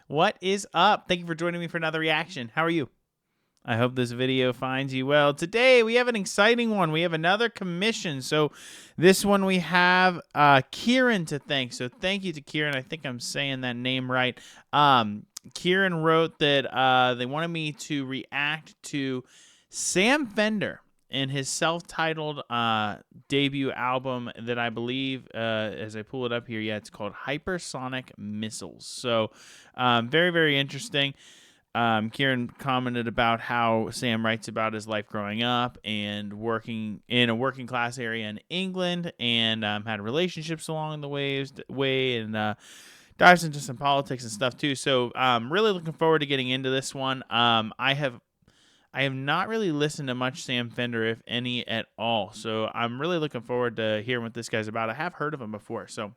What is up? Thank you for joining me for another reaction. How are you? I hope this video finds you well. Today, we have an exciting one. We have another commission. So this one we have Kieran to thank. So thank you to Kieran. I think I'm saying that name right. Kieran wrote that they wanted me to react to Sam Fender in his self-titled debut album that I believe, as I pull it up here, it's called Hypersonic Missiles. So very, very interesting. Kieran commented about how Sam writes about his life growing up and working in a working class area in England, and had relationships along the way, and dives into some politics and stuff too. So really looking forward to getting into this one. I have not really listened to much Sam Fender, if any at all. So I'm really looking forward to hearing what this guy's about. I have heard of him before, so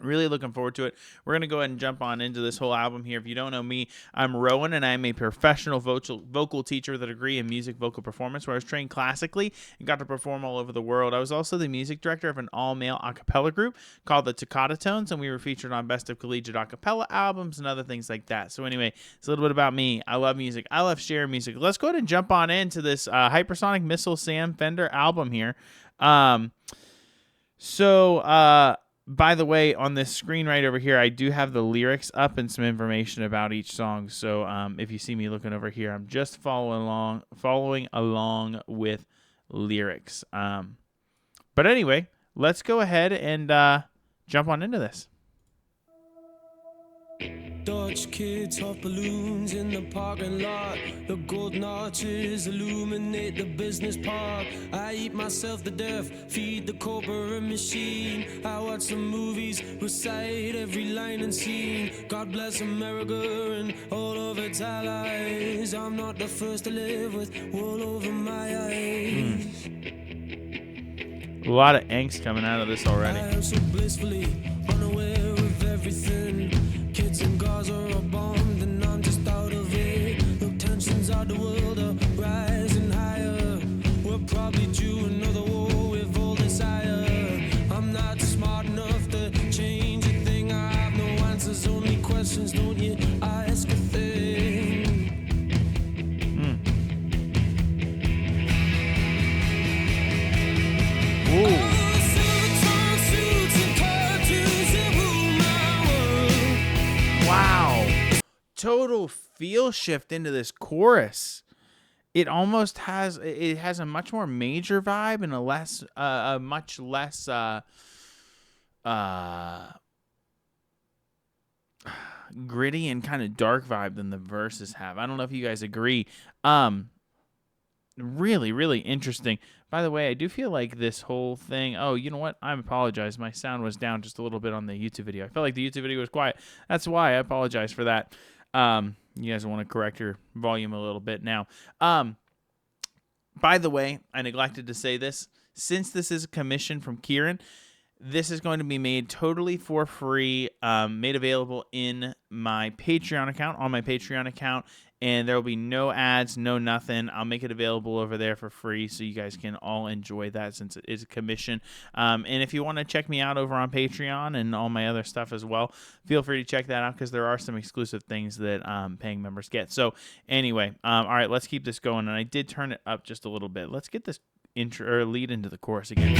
really looking forward to it. We're going to go ahead and jump on into this whole album here. If you don't know me, I'm Rowan, and I'm a professional vocal teacher with a degree in music vocal performance, where I was trained classically and got to perform all over the world. I was also the music director of an all-male a cappella group called the Toccata Tones, and we were featured on Best of Collegiate a cappella albums and other things like that. So anyway, it's a little bit about me. I love music. I love sharing music. Let's go ahead and jump on into this Hypersonic Missile Sam Fender album here. By the way, on this screen right over here, I do have the lyrics up and some information about each song. So if you see me looking over here, I'm just following along with lyrics. But anyway, let's go ahead and jump on into this. Dutch kids hot balloons in the parking lot. The golden arches illuminate the business park. I eat myself to death, feed the corporate machine. I watch some movies, recite every line and scene. God bless America and all of its allies. I'm not the first to live with wool over my eyes. A lot of angst coming out of this already. I am so blissfully unaware of everything. Kids in Gaza are bombed and I'm just out of it. Look, tensions of the world are rising higher. We're probably due another war with all desire. I'm not smart enough to change a thing. I have no answers, only questions. Don't you ask a thing. Ooh. Wow. Total feel shift into this chorus. It almost has a much more major vibe and a much less gritty and kind of dark vibe than the verses have. I don't know if you guys agree. Really, really interesting. By the way, I do feel like this whole thing... Oh, you know what? I apologize. My sound was down just a little bit on the YouTube video. I felt like the YouTube video was quiet. That's why I apologize for that. You guys want to correct your volume a little bit now. By the way, I neglected to say this. Since this is a commission from Kieran, this is going to be made totally for free, made available in my Patreon account, on my Patreon account, and there will be no ads, no nothing. I'll make it available over there for free so you guys can all enjoy that since it is a commission. And if you want to check me out over on Patreon and all my other stuff as well, feel free to check that out because there are some exclusive things that paying members get. So anyway, all right, let's keep this going. And I did turn it up just a little bit. Let's get this intro or lead into the chorus again.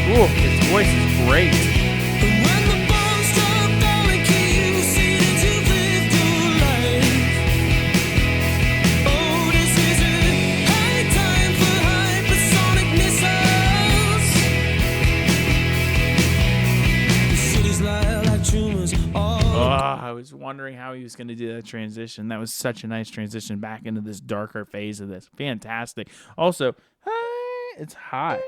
Ooh, his voice is great. I was wondering how he was going to do that transition. That was such a nice transition back into this darker phase of this. Fantastic. Also, it's high.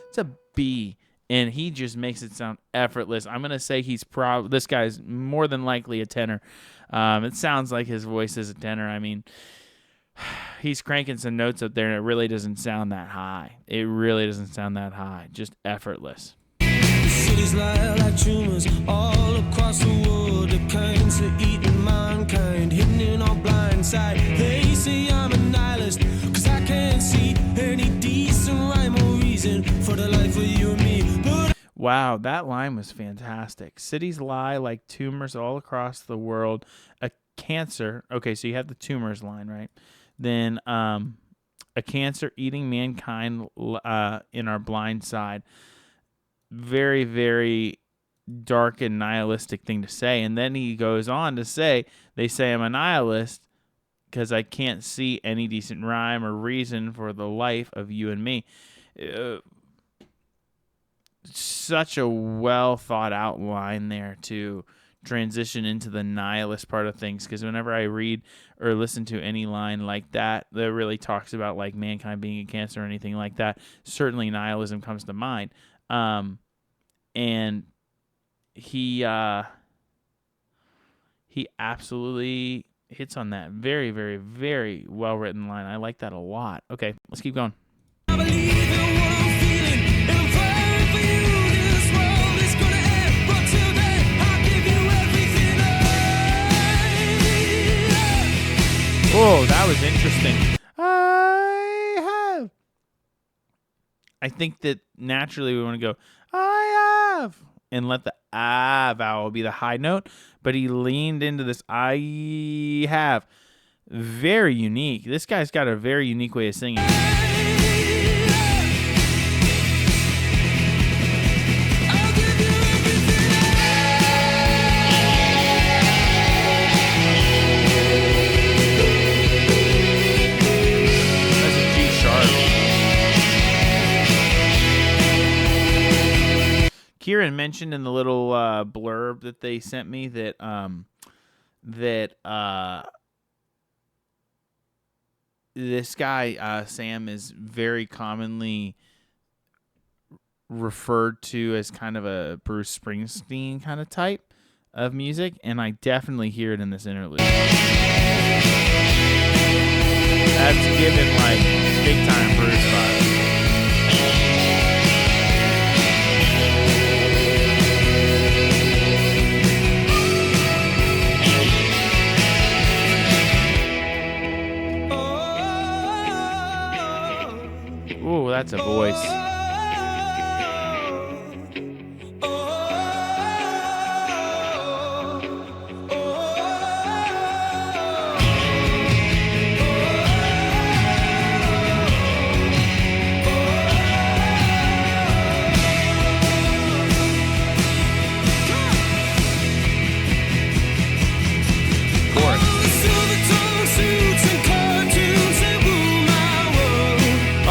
It's a B, and he just makes it sound effortless. I'm going to say this guy's more than likely a tenor. It sounds like his voice is a tenor. I mean, he's cranking some notes up there, and it really doesn't sound that high. It really doesn't sound that high. Just effortless. Cities lie like tumors all across the world. The cancer eating mankind, hidden in our blind side. They say I'm a nihilist, cause I can't see any decent rhyme or reason for the life of you and me. But wow, that line was fantastic. Cities lie like tumors all across the world. A cancer. Okay, so you have the tumors line, right? Then a cancer eating mankind in our blind side. Very, very dark and nihilistic thing to say. And then he goes on to say, they say I'm a nihilist because I can't see any decent rhyme or reason for the life of you and me. Such a well thought out line there to transition into the nihilist part of things, because whenever I read or listen to any line like that really talks about like mankind being a cancer or anything like that, certainly nihilism comes to mind. And he absolutely hits on that. Very, very, very well written line. I like that a lot. Okay, let's keep going. I believe in what I'm feeling, and I'm fighting for you. This world is gonna end, but till then, I'll give you everything I Oh, that was interesting. I think that naturally we want to go, I have, and let the ah vowel be the high note, but he leaned into this I have. Very unique. This guy's got a very unique way of singing. Kieran mentioned in the little blurb that they sent me that this guy Sam is very commonly referred to as kind of a Bruce Springsteen kind of type of music, and I definitely hear it in this interlude. That's given like big time Bruce vibes. Ooh, that's a voice.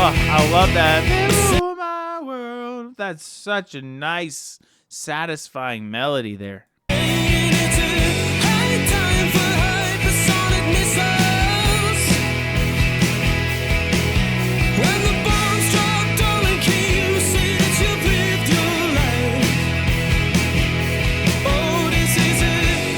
I love that. Oh, my world. That's such a nice, satisfying melody there. It's a high time for hypersonic missiles. When the bombs drop, darling, can you say that you've lived your life? Oh, this is a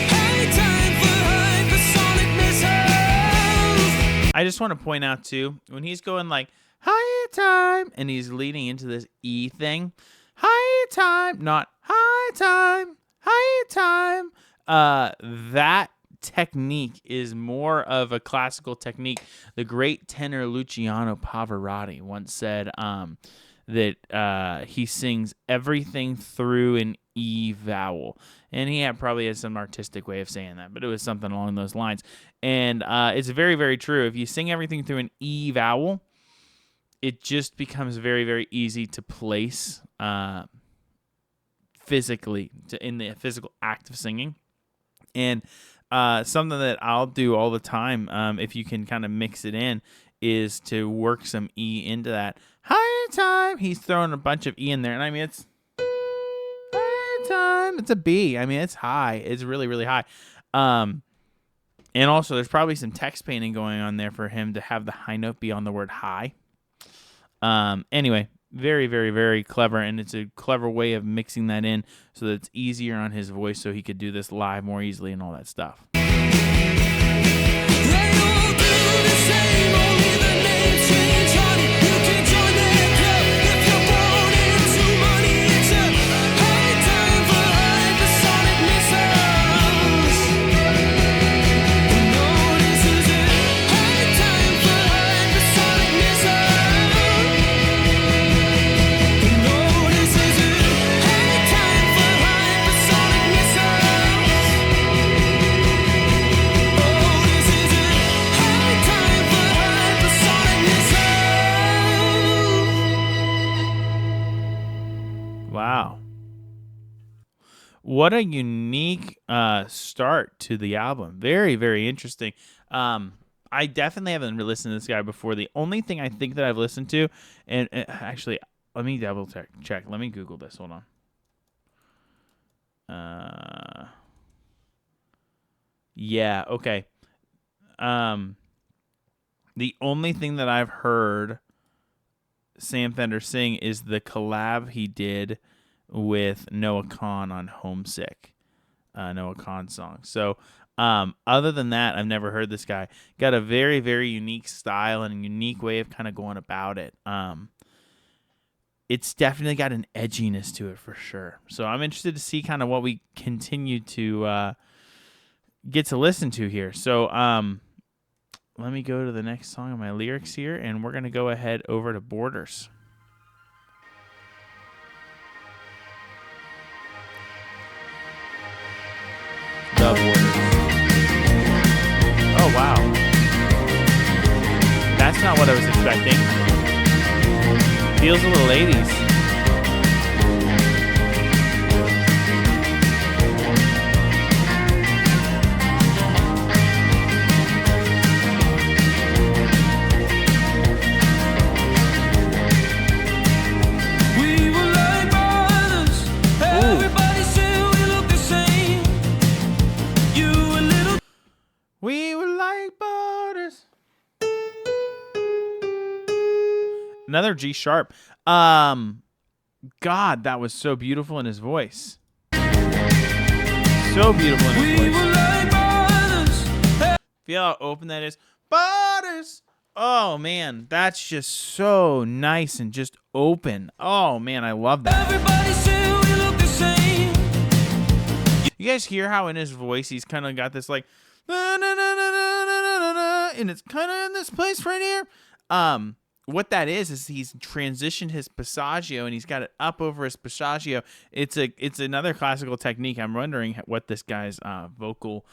high time for hypersonic missiles. I just want to point out, too, when he's going like, high time, and he's leading into this E thing. High time, not high time, high time. That technique is more of a classical technique. The great tenor Luciano Pavarotti once said that he sings everything through an E vowel. And he probably has some artistic way of saying that, but it was something along those lines. And it's very, very true. If you sing everything through an E vowel, it just becomes very, very easy to place physically in the physical act of singing. And something that I'll do all the time, if you can kind of mix it in, is to work some E into that. High time. He's throwing a bunch of E in there. And I mean, it's high time. It's a B. I mean, it's high. It's really, really high. And also, there's probably some text painting going on there for him to have the high note be on the word high. Anyway, very, very, very clever, and it's a clever way of mixing that in so that it's easier on his voice so he could do this live more easily and all that stuff. They all do the same, only the name change, honey. You can join their club if you're born into money. It's a high What a unique start to the album. Very, very interesting. I definitely haven't listened to this guy before. The only thing I think that I've listened to, and actually, let me double check. Let me Google this. Hold on. Yeah, okay. The only thing that I've heard Sam Fender sing is the collab he did with Noah Kahan on Homesick, Noah Kahan song. So other than that, I've never heard this guy. Got a very, very unique style and a unique way of kind of going about it. It's definitely got an edginess to it for sure. So I'm interested to see kind of what we continue to get to listen to here. So let me go to the next song of my lyrics here, and we're going to go ahead over to Borders. The Borders. Oh, wow. That's not what I was expecting. Feels a little 80s. We were like borders. Another G sharp. God, that was so beautiful in his voice. So beautiful in his voice. Feel how open that is. Borders. Oh man, that's just so nice and just open. Oh man, I love that. Everybody say we look the same. You guys hear how in his voice he's kind of got this like, and it's kind of in this place right here. What that is he's transitioned his passaggio and he's got it up over his passaggio. It's another classical technique. I'm wondering what this guy's vocal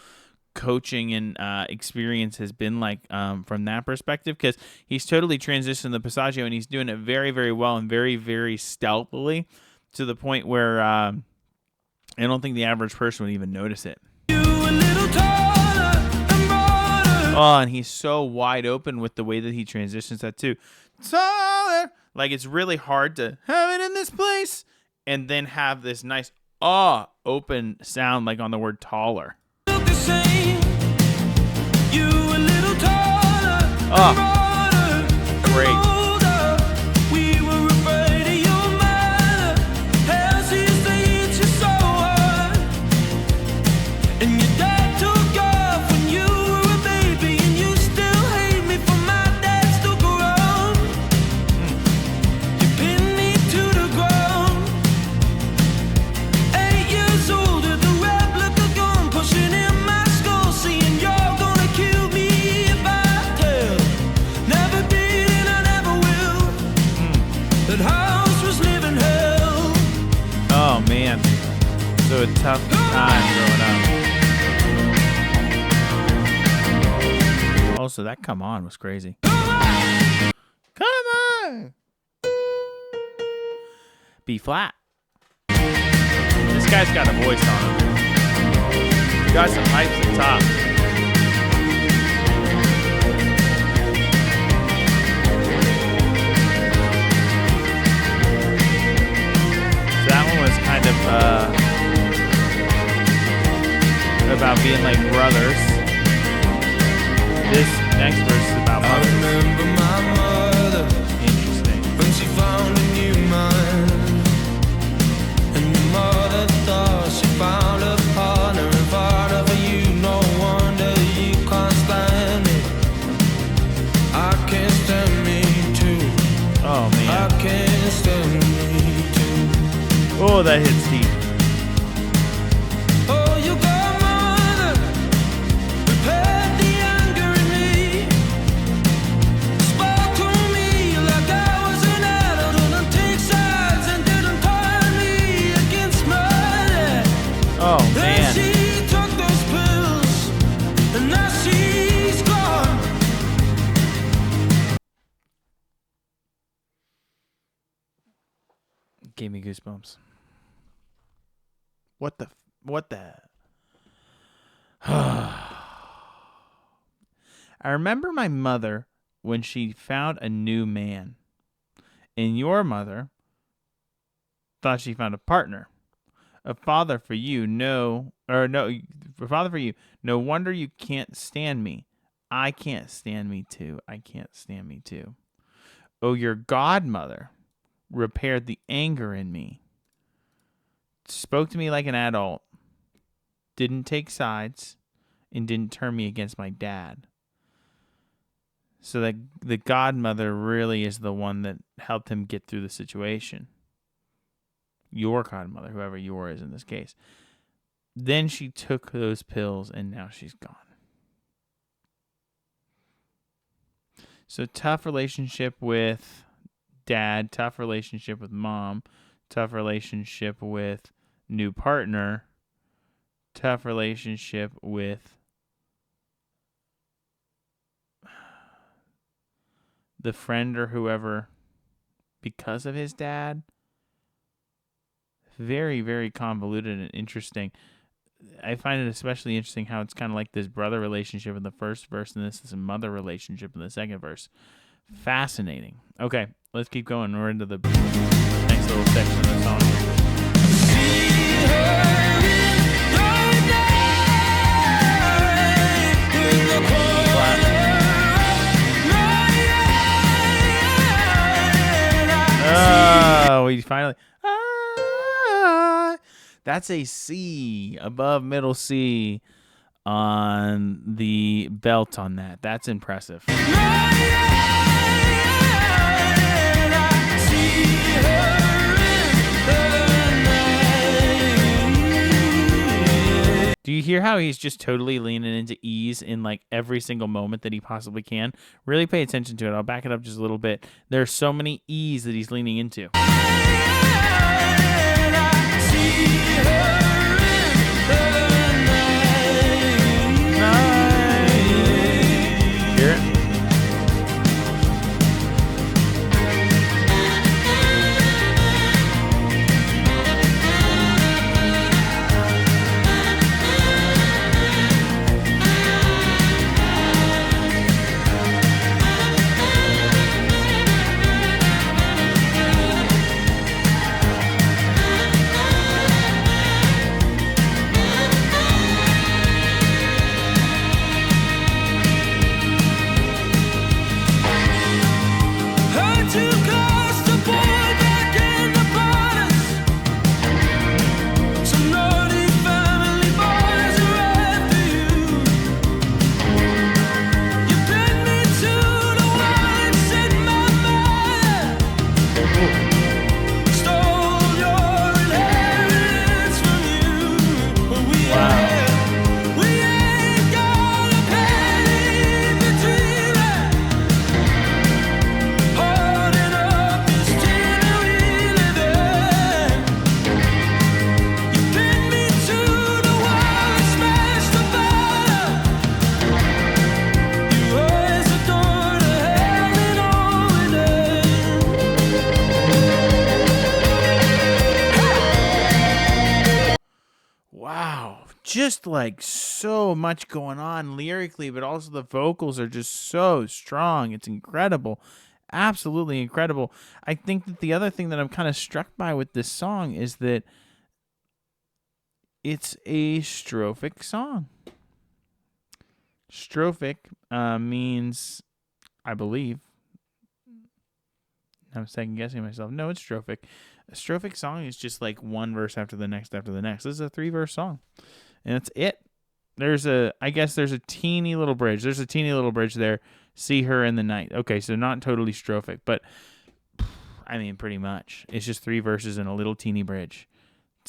coaching and experience has been like from that perspective, because he's totally transitioned the passaggio and he's doing it very, very well and very, very stealthily, to the point where I don't think the average person would even notice it. Oh, and he's so wide open with the way that he transitions that too. Taller. Like, it's really hard to have it in this place and then have this nice open sound like on the word taller. Oh, great. So a tough time growing up. Also, that "come on" was crazy. Come on! B flat. This guy's got a voice on him. Got some pipes at the top. So that one was kind of about being like brothers. This next verse is about mothers. I remember my mother. Interesting. When she found a new mind, and your mother thought she found a partner, and part of you, no wonder you can't stand me. I can't stand me too. Oh man. I can't stand me too. Oh, that hits deep. Oh, man. She took those pills, and now she's gone. Gave me goosebumps. What the? I remember my mother when she found a new man, and your mother thought she found a partner, a father for you. A father for you. No wonder you can't stand me. I can't stand me too. I can't stand me too. Oh, your godmother repaired the anger in me. Spoke to me like an adult. Didn't take sides, and didn't turn me against my dad. So that the godmother really is the one that helped him get through the situation. Your godmother, whoever your is in this case. Then she took those pills and now she's gone. So tough relationship with dad, tough relationship with mom, tough relationship with new partner, tough relationship with the friend or whoever because of his dad. Very, very convoluted and interesting. I find it especially interesting how it's kind of like this brother relationship in the first verse and this is a mother relationship in the second verse. Fascinating. Okay, let's keep going. We're into the next little section of the song. Oh, we finally... That's a C, above middle C on the belt on that. That's impressive. Do you hear how he's just totally leaning into E's in like every single moment that he possibly can? Really pay attention to it. I'll back it up just a little bit. There are so many E's that he's leaning into. Hear it? Just like so much going on lyrically, but also the vocals are just so strong. It's incredible. Absolutely incredible. I think that the other thing that I'm kind of struck by with this song is that it's a strophic song. Strophic means, I believe, I'm second guessing myself. No, it's strophic. A strophic song is just like one verse after the next after the next. This is a 3-verse song. And that's it. I guess there's a teeny little bridge. There's a teeny little bridge there. See her in the night. Okay, so not totally strophic, but I mean, pretty much. It's just 3 verses and a little teeny bridge.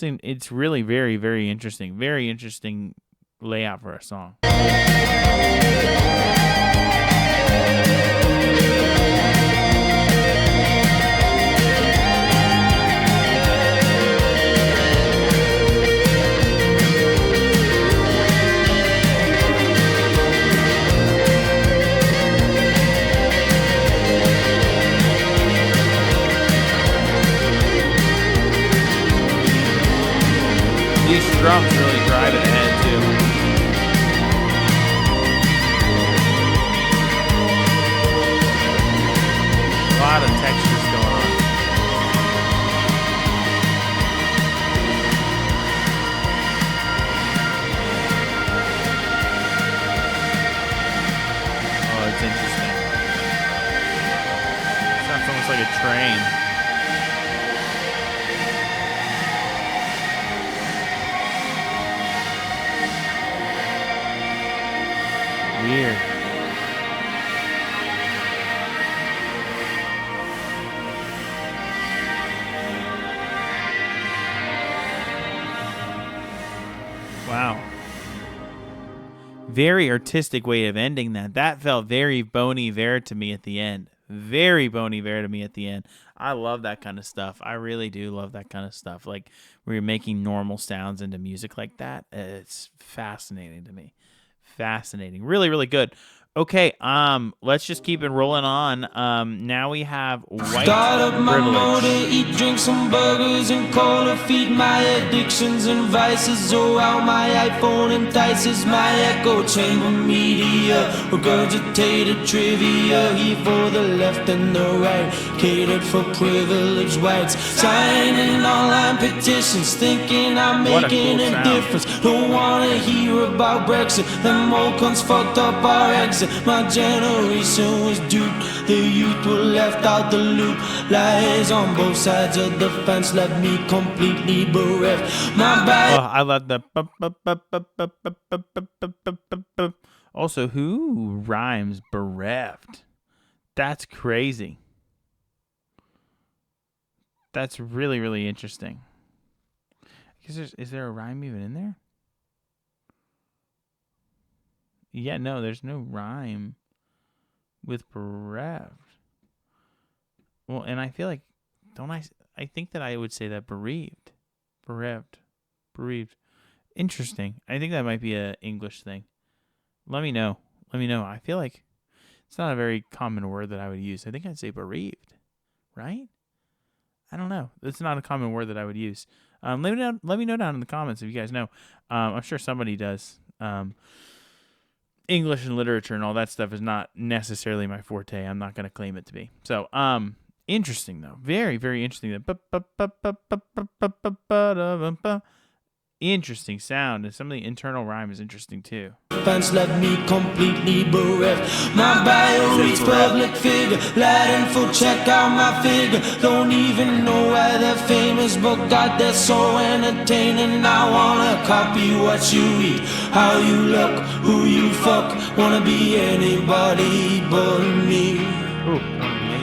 It's really very, very interesting. Very interesting layout for a song. drums really drive it ahead too. A lot of textures going on. Oh, it's interesting. Sounds almost like a train. Weird. Wow. Very artistic way of ending that. That felt very Bon Iver to me at the end. Very Bon Iver to me at the end. I love that kind of stuff. I really do love that kind of stuff. Like where you're making normal sounds into music like that. It's fascinating to me. Fascinating. Really, really good. Okay, let's just keep it rolling on. Now we have white Start up my motor, privilege. eat, drink some burgers and cola, feed my addictions and vices. Oh, how my iPhone entices my echo chamber media. Regurgitated trivia, here for the left and the right, catered for privileged whites. Signing online petitions, thinking I'm What a making cool a sound. difference. Don't wanna hear about Brexit. Them old cunts fucked up our exit. My generation was duped. The youth were left out the loop. Lies on both sides of the fence left me completely bereft. My bad. Oh, I love the. Also, who rhymes bereft? That's crazy. That's really, really interesting. Is there a rhyme even in there? Yeah, no, there's no rhyme with bereft. Well, and I feel like, I think that I would say that bereaved. Bereft. Bereaved. Interesting. I think that might be a English thing. Let me know. I feel like it's not a very common word that I would use. I think I'd say bereaved. Right? I don't know. It's not a common word that I would use. Let me know down in the comments if you guys know. I'm sure somebody does. English and literature and all that stuff is not necessarily my forte. I'm not going to claim it to be. So, interesting though. Very, very interesting. Interesting sound, and some of the internal rhyme is interesting too. Fans left me completely bereft. My bio reads public figure. Light info, check out my figure. Don't even know why they're famous, but God, they're so entertaining. I wanna copy what you eat, how you look, who you fuck. Wanna be anybody but me. Ooh,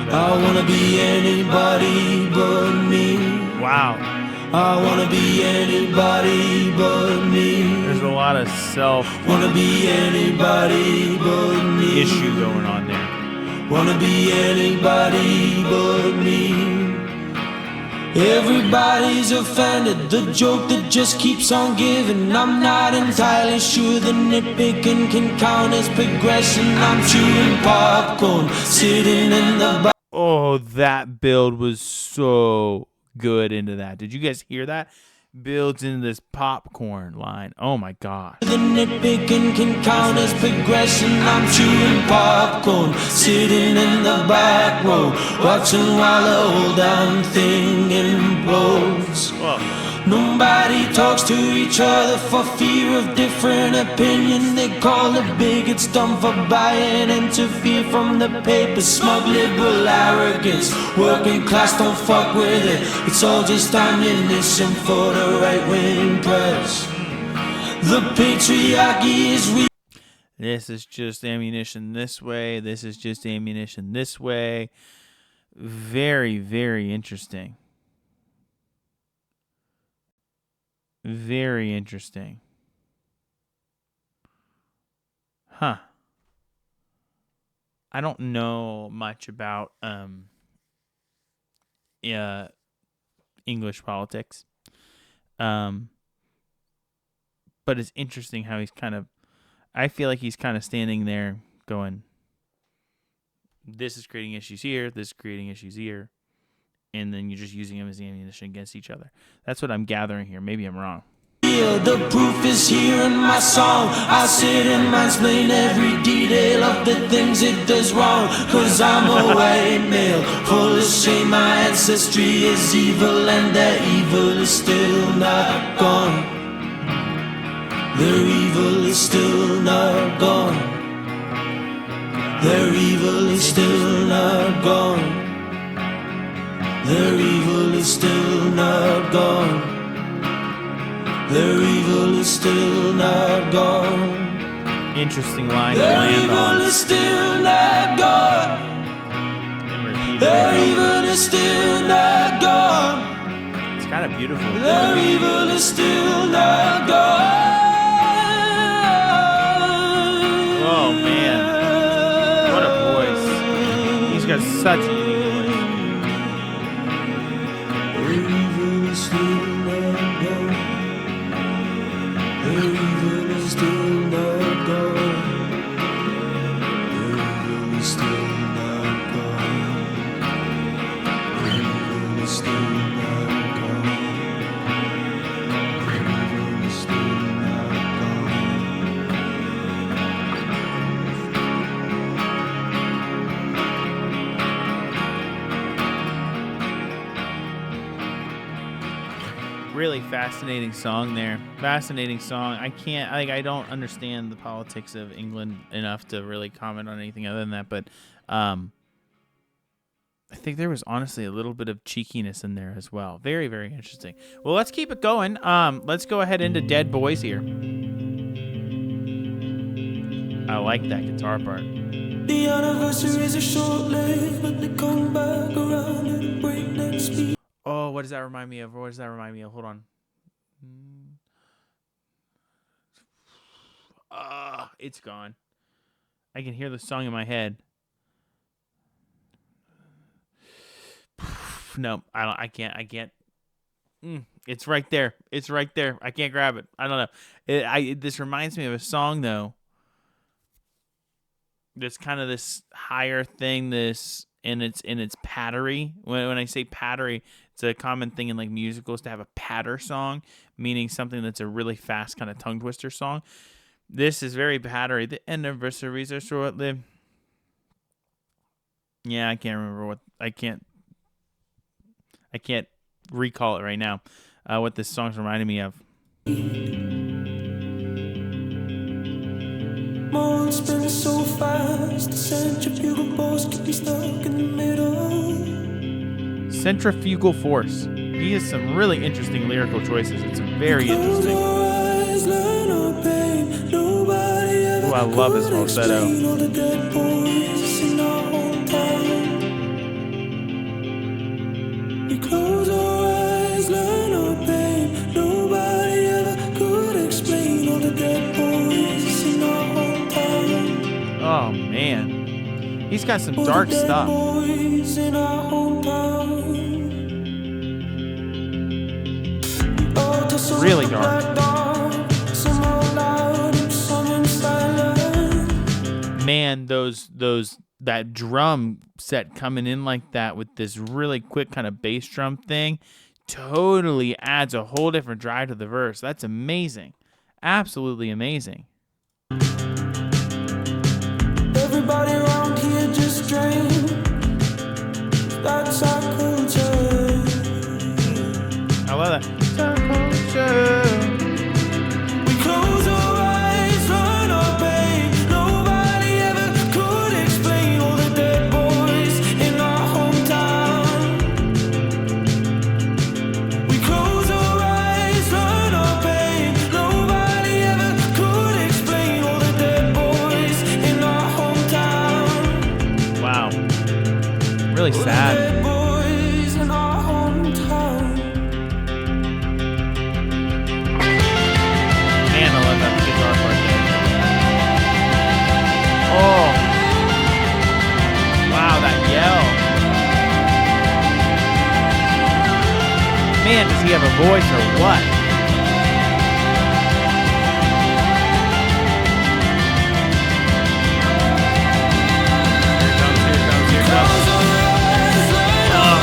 I wanna be anybody but me. wow. I wanna be anybody but me. There's a lot of self Wanna be anybody but me. issue going on there. Wanna be anybody but me. Everybody's offended, the joke that just keeps on giving. I'm not entirely sure the nitpicking can count as progression. I'm chewing popcorn, sitting in the bar. Oh, that build was so good into that. Did you guys hear that? Builds into this popcorn line. Oh my god. The nitpicking can count as progression. I'm chewing popcorn, sitting in the back row, watching while the whole damn thing implodes. Whoa. Nobody talks to each other for fear of different opinion. They call the bigots dumb for buying into fear from the paper. Smug liberal arrogance, working class don't fuck with it. It's all just ammunition for the right-wing press. The patriarchy is real. This is just ammunition this way. This is just ammunition this way. Very, very interesting. Very interesting. Huh. I don't know much about English politics. But it's interesting how he's kind of, I feel like he's kind of standing there going, this is creating issues here, this is creating issues here, and then you're just using them as ammunition against each other. That's what I'm gathering here. Maybe I'm wrong. The proof is here in my song. I sit and explain every detail of the things it does wrong. Cause I'm a white male, full of shame. My ancestry is evil, and their evil is still not gone. Their evil is still not gone. Their evil is still not gone. Their evil is still not gone. Their evil is still not gone. Interesting line to Their land evil on. is still not gone. Their evil is still not gone. It's kind of beautiful. Their evil is still not gone. Oh man, what a voice! He's got such a unique Their evil is still not gone. Their evil is still not gone. Their evil is still not gone. Their evil is still not gone. Their evil is still not really fascinating song there. Fascinating song. I don't understand the politics of England enough to really comment on anything other than that, but I think there was honestly a little bit of cheekiness in there as well. Very, very interesting. Well, let's keep it going. Let's go ahead into Dead Boys here. I like that guitar part. The anniversaries are short-lived, but they come back around at a breakneck speed. Oh, what does that remind me of? Hold on. It's gone. I can hear the song in my head. No, I can't. It's right there. I can't grab it. I don't know. This reminds me of a song though. That's kind of this higher thing. And it's pattery. When I say pattery, it's a common thing in like musicals to have a patter song, meaning something that's a really fast kind of tongue twister song. This is very pattery. The anniversaries are short-lived. Yeah, I can't remember what I can't recall it right now. What this song's reminding me of. Moments spin so fast, the centrifugal force keep me stuck in the middle. Centrifugal force. He has some really interesting lyrical choices. It's very interesting. Oh, I love his falsetto. We close our eyes, learn our pain. Nobody ever could explain all the dead boys in our hometown. Oh man, he's got some dark stuff. Really dark. Man, that drum set coming in like that with this really quick kind of bass drum thing totally adds a whole different drive to the verse. That's amazing. Absolutely amazing. Everybody around here just drink. That's our culture. I love that. It's our culture. We close our eyes, run our pain. Nobody ever could explain all the dead boys in our hometown. We close our eyes, run our pain. Nobody ever could explain all the dead boys in our hometown. Wow. Really sad. Oh, wow, that yell. Man, does he have a voice or what? Here it comes. Oh.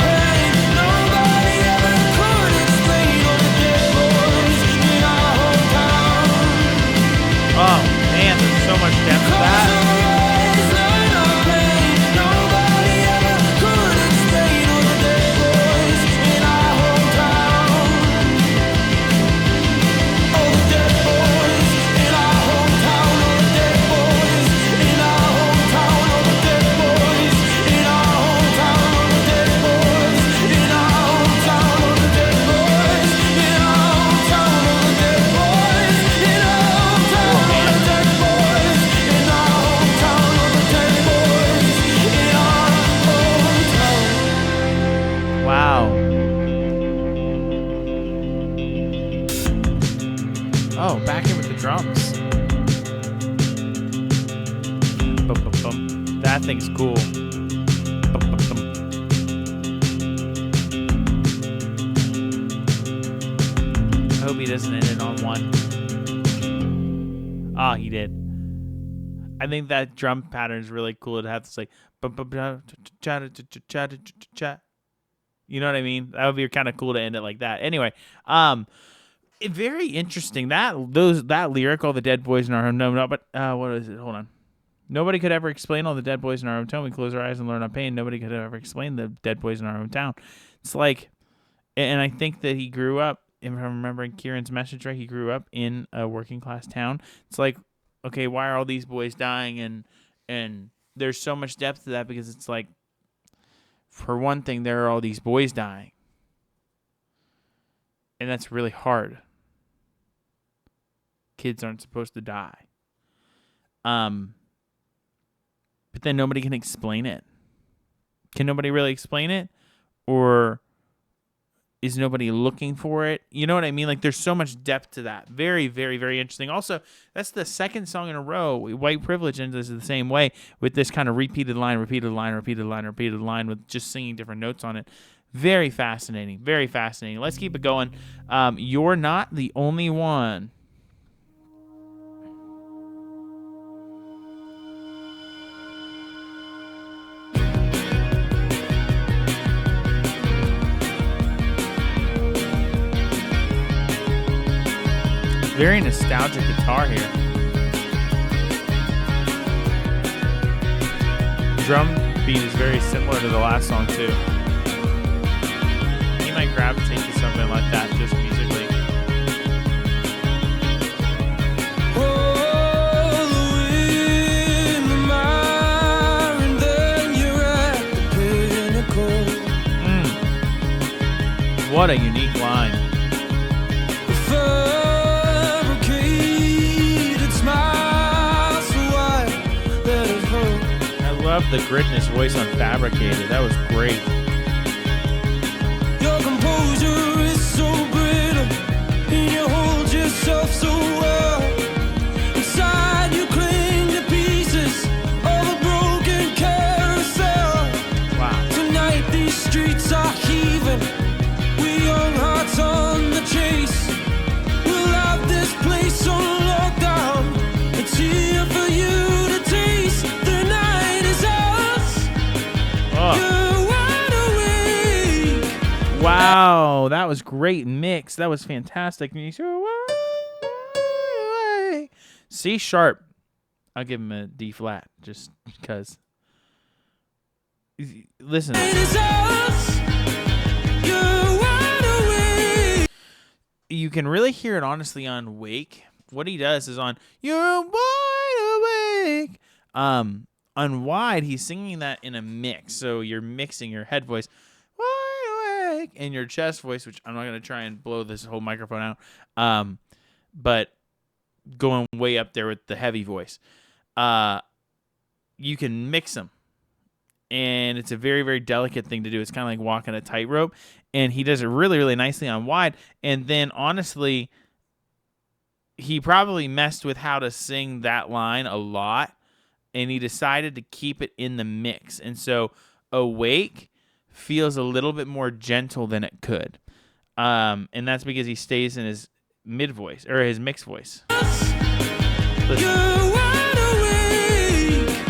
That thing's cool. I hope he doesn't end it on one. Ah, he did. I think that drum pattern is really cool. To have this like, you know what I mean? That would be kind of cool to end it like that. Anyway, very interesting. That lyric, all the dead boys in our home. No, but what is it? Hold on. Nobody could ever explain all the dead boys in our hometown. We close our eyes and learn our pain. Nobody could ever explain the dead boys in our hometown. It's like, and I think that he grew up. If I'm remembering Kieran's message right, he grew up in a working class town. It's like, okay, why are all these boys dying? And there's so much depth to that because it's like, for one thing, there are all these boys dying. And that's really hard. Kids aren't supposed to die. But then nobody can explain it. Can nobody really explain it? Or is nobody looking for it? You know what I mean? Like, there's so much depth to that. Very, very, very interesting. Also, that's the second song in a row. White Privilege ends the same way with this kind of repeated line with just singing different notes on it. Very fascinating. Very fascinating. Let's keep it going. You're Not the Only One. Very nostalgic guitar here. Drum beat is very similar to the last song too. You might gravitate to something like that just musically. What a unique line. Love the grit in his voice on Fabricated. That was great. Your composure is so brittle, and you hold yourself so well. Inside you cling to pieces of a broken carousel. Wow. Tonight these streets are heaving, we young hearts on the chase. We'll have this place on lockdown. It's here for you to taste. The night wow, that was great mix. That was fantastic. C sharp. I'll give him a D flat just because. Listen. You can really hear it honestly on Wake. What he does is on You're Wide Awake. On Wide, he's singing that in a mix. So you're mixing your head voice and your chest voice, which I'm not going to try and blow this whole microphone out, but going way up there with the heavy voice. You can mix them, and it's a very, very delicate thing to do. It's kind of like walking a tightrope, and he does it really, really nicely on Wide. And then, honestly, he probably messed with how to sing that line a lot, and he decided to keep it in the mix. And so Awake feels a little bit more gentle than it could. And that's because he stays in his mid voice or his mixed voice. Listen.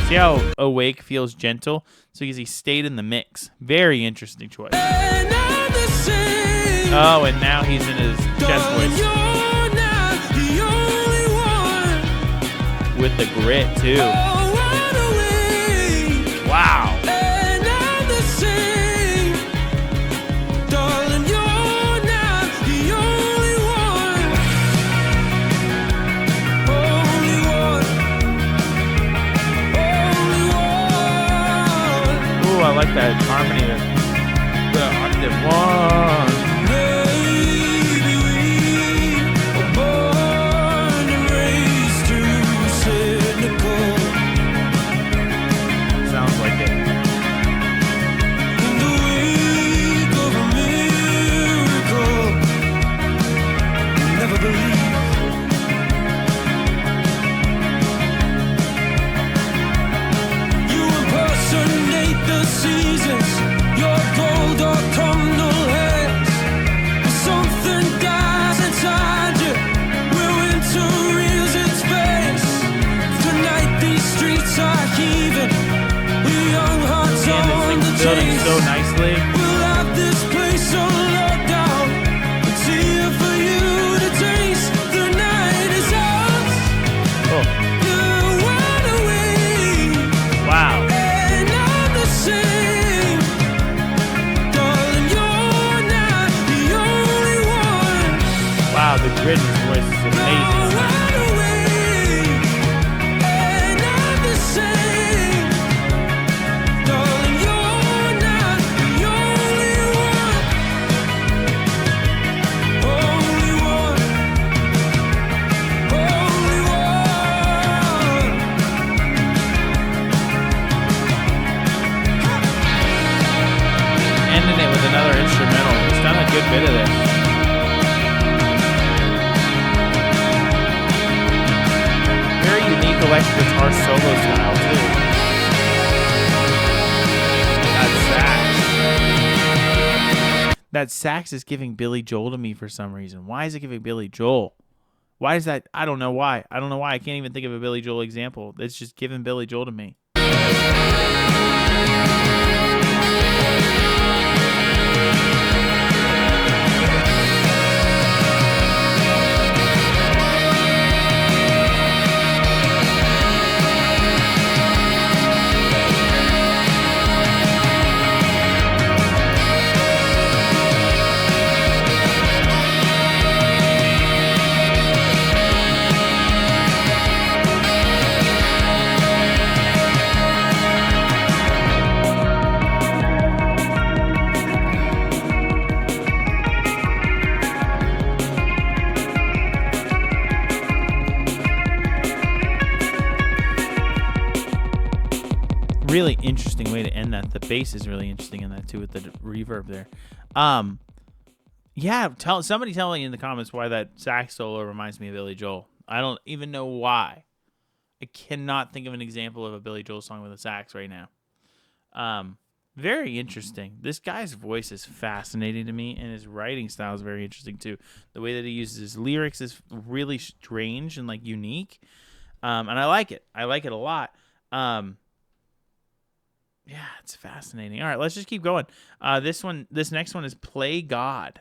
See how Awake feels gentle? So because he stayed in the mix. Very interesting choice. Oh, and now he's in his chest voice. With the grit too. Wow. I like that harmony, the octave one. Maybe we were born and raised too cynical. Sounds like it. In the wake of a miracle, never believe. You were streets are heaving, with young hearts Man, on this the thing's building chase. so nicely. We'll have this place on lockdown. It's here for you to taste. The night is ours. Oh, You're wide awake, wow. and I'm the same. Darling, you're not the only one. Wow, the grid in his voice is amazing. You're wide awake, and I'm the same. Darling, you're not the only one. Only one. Only one. Ending it with another instrumental. He's done a good bit of this. Very unique electric guitar solo style too. That sax is giving Billy Joel to me for some reason. Why is it giving Billy Joel? Why is that? I don't know why. I don't know why. I can't even think of a Billy Joel example. It's just giving Billy Joel to me. Really interesting way to end that. The bass is really interesting in that too with the reverb there. Yeah, somebody tell me in the comments why that sax solo reminds me of Billy Joel. I don't even know why. I cannot think of an example of a Billy Joel song with a sax right now. Very interesting. This guy's voice is fascinating to me, and his writing style is very interesting too. The way that he uses his lyrics is really strange and like unique, and I like it. I like it a lot. Yeah, it's fascinating. All right, let's just keep going. This next one is Play God.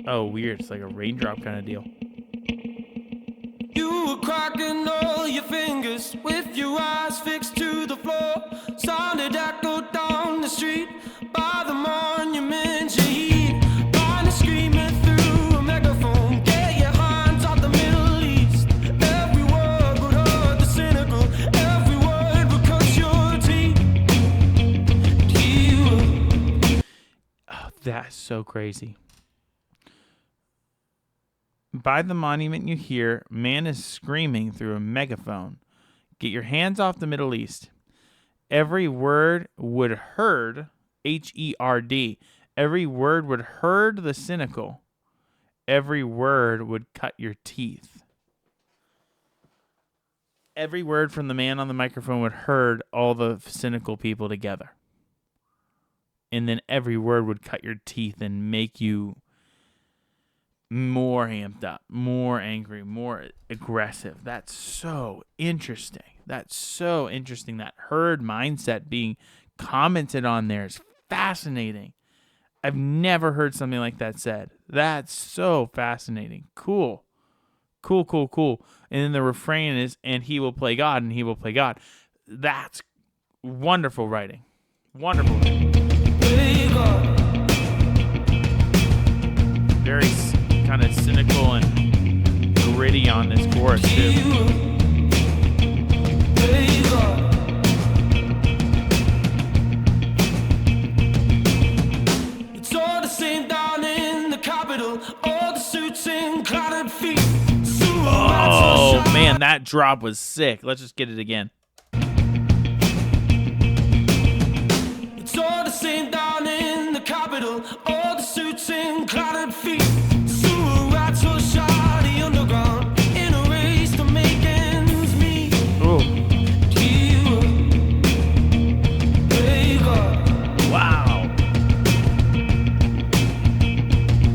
Oh, weird. It's like a raindrop kind of deal. You were cracking all your fingers with your eyes fixed to the floor. Sounded echoed down the street by the monument you heed. Blind screaming through a megaphone. Get your hands off the Middle East. Every word would hurt the cynical. Every word would cut your teeth. Oh, that's so crazy. By the monument you hear, man is screaming through a megaphone. Get your hands off the Middle East. Every word would herd, H-E-R-D. Every word would herd the cynical. Every word would cut your teeth. Every word from the man on the microphone would herd all the cynical people together. And then every word would cut your teeth and make you more amped up, more angry, more aggressive. That's so interesting. That's so interesting. That herd mindset being commented on there is fascinating. I've never heard something like that said. That's so fascinating. Cool. Cool, cool, cool. And then the refrain is, and he will play God, and he will play God. That's wonderful writing. Wonderful writing. Very kind of cynical and gritty on this chorus too. It's all the same down in the Capitol. All the suits and clouded feet. Oh man, that drop was sick. Let's just get it again. It's all the same down in the Capitol. All the suits and clouded feet. Rats will shot the underground in a race to make ends meet. Wow.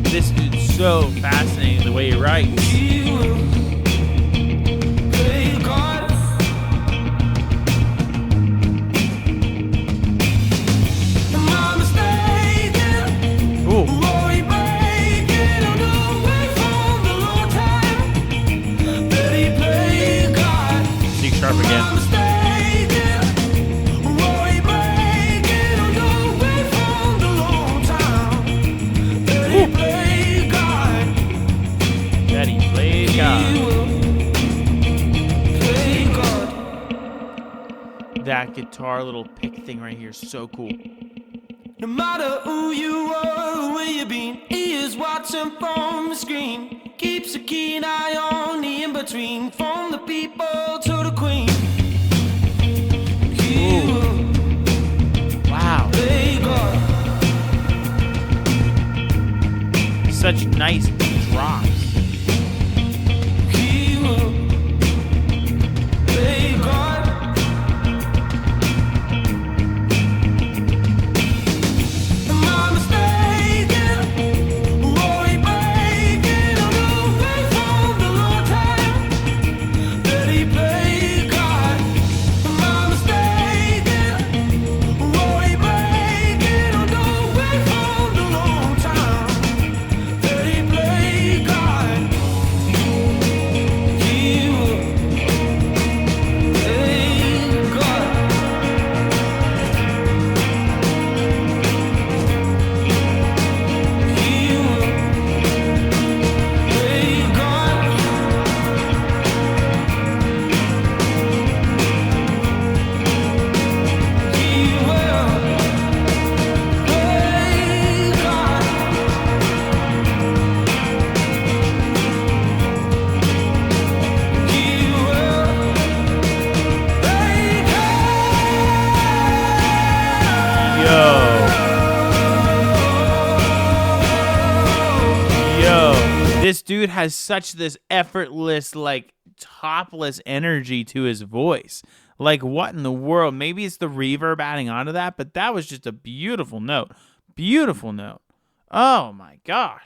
This dude's so fascinating the way he writes. sharp again. That he played God. That guitar little pick thing right here is so cool. No matter who you are or where you've been, he is watching from the screen. Keeps a keen eye on the in-between, from the people to the queen. Wow. Such nice drops. This dude has such this effortless, like, topless energy to his voice. Like, what in the world? Maybe it's the reverb adding onto that, but that was just a beautiful note. Beautiful note. Oh, my gosh.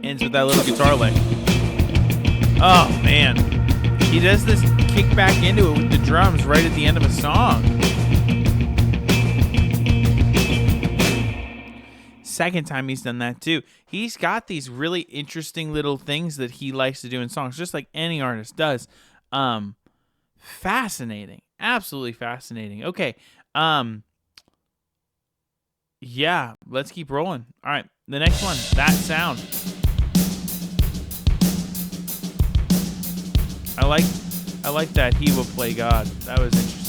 Ends with that little guitar lick. Oh, man. He does this kick back into it with the drums right at the end of a song. Second time he's done that too. He's got these really interesting little things that he likes to do in songs, just like any artist does. Fascinating. Absolutely fascinating. Okay. Yeah, let's keep rolling. All right. The next one, that sound. I like that he will play God. That was interesting.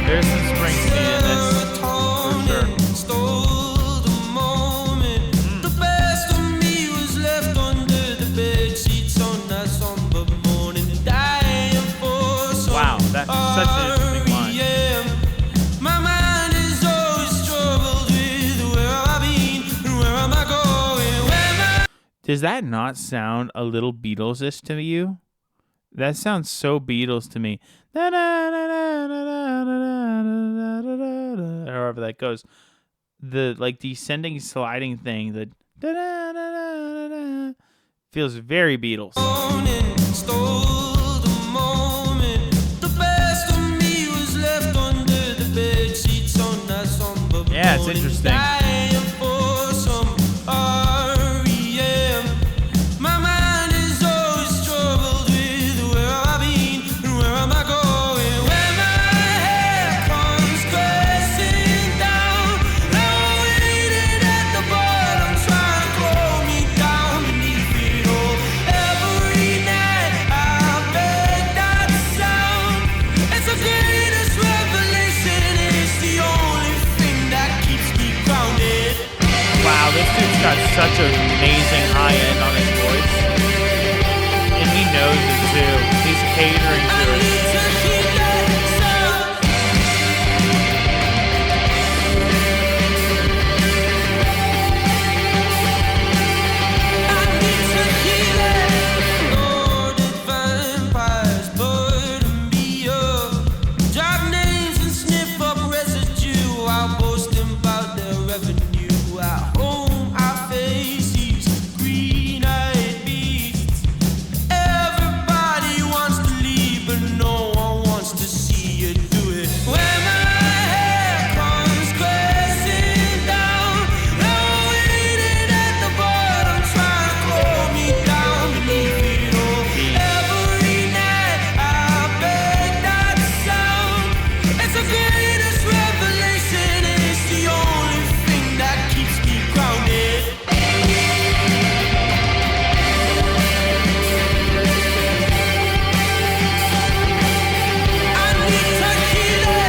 There's some Springsteen in this, for sure. Wow, that's such an interesting line. My mind is always troubled with where I've been and where am I going. Does that not sound a little Beatles-ish to you? That sounds so Beatles to me. However that goes. The like descending sliding thing, the feels very Beatles. Yeah, it's interesting. Got such an amazing high end on his voice, and he knows it too. He's catering to it. Vampires burden me up, drop names and sniff greatest revelation. It's the only thing that keeps me grounded. I need tequila.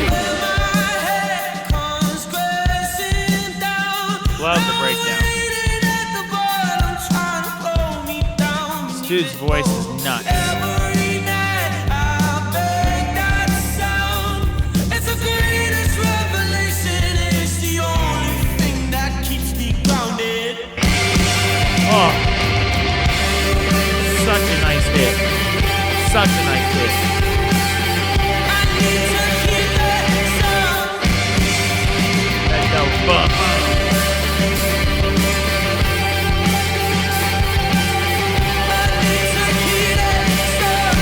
When my head comes crashing down. Love the breakdown. Waiting at the bottom, trying to blow me down. This dude's voice is nuts. Every night I beg that sound. It's the greatest revelation. It's the only thing that keeps me grounded. Oh, such a nice hit. Such a nice hit. I need tequila sound. That go bump. I need tequila sound.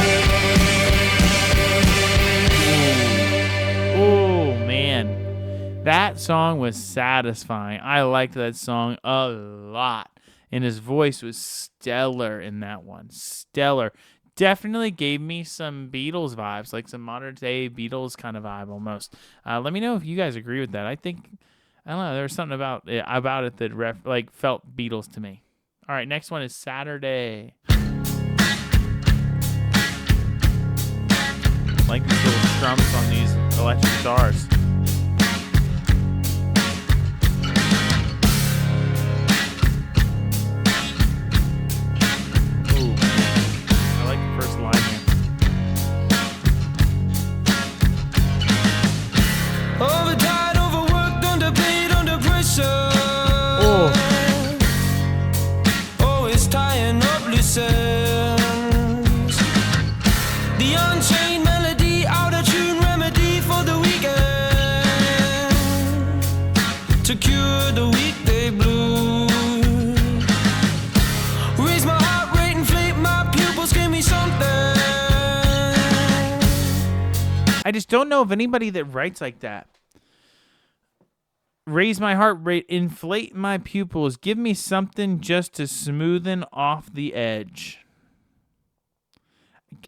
Oh man, that song was satisfying. I liked that song a lot, and his voice was stellar in that one. Stellar. Definitely gave me some Beatles vibes, like some modern day Beatles kind of vibe almost. Let me know if you guys agree with that. I don't know, there was something about it that felt Beatles to me. All right, next one is Saturday. Like these little strums on these electric guitars. Ooh, I like the first line here. Overtired, overworked, underpaid, under pressure. Oh, Always tying up loose ends. The unchained melody, out of tune remedy for the weekend. To cure the weekday blues. Raise my heart rate, inflate my pupils, give me something. I just don't know of anybody that writes like that. Raise my heart rate, inflate my pupils, give me something just to smoothen off the edge.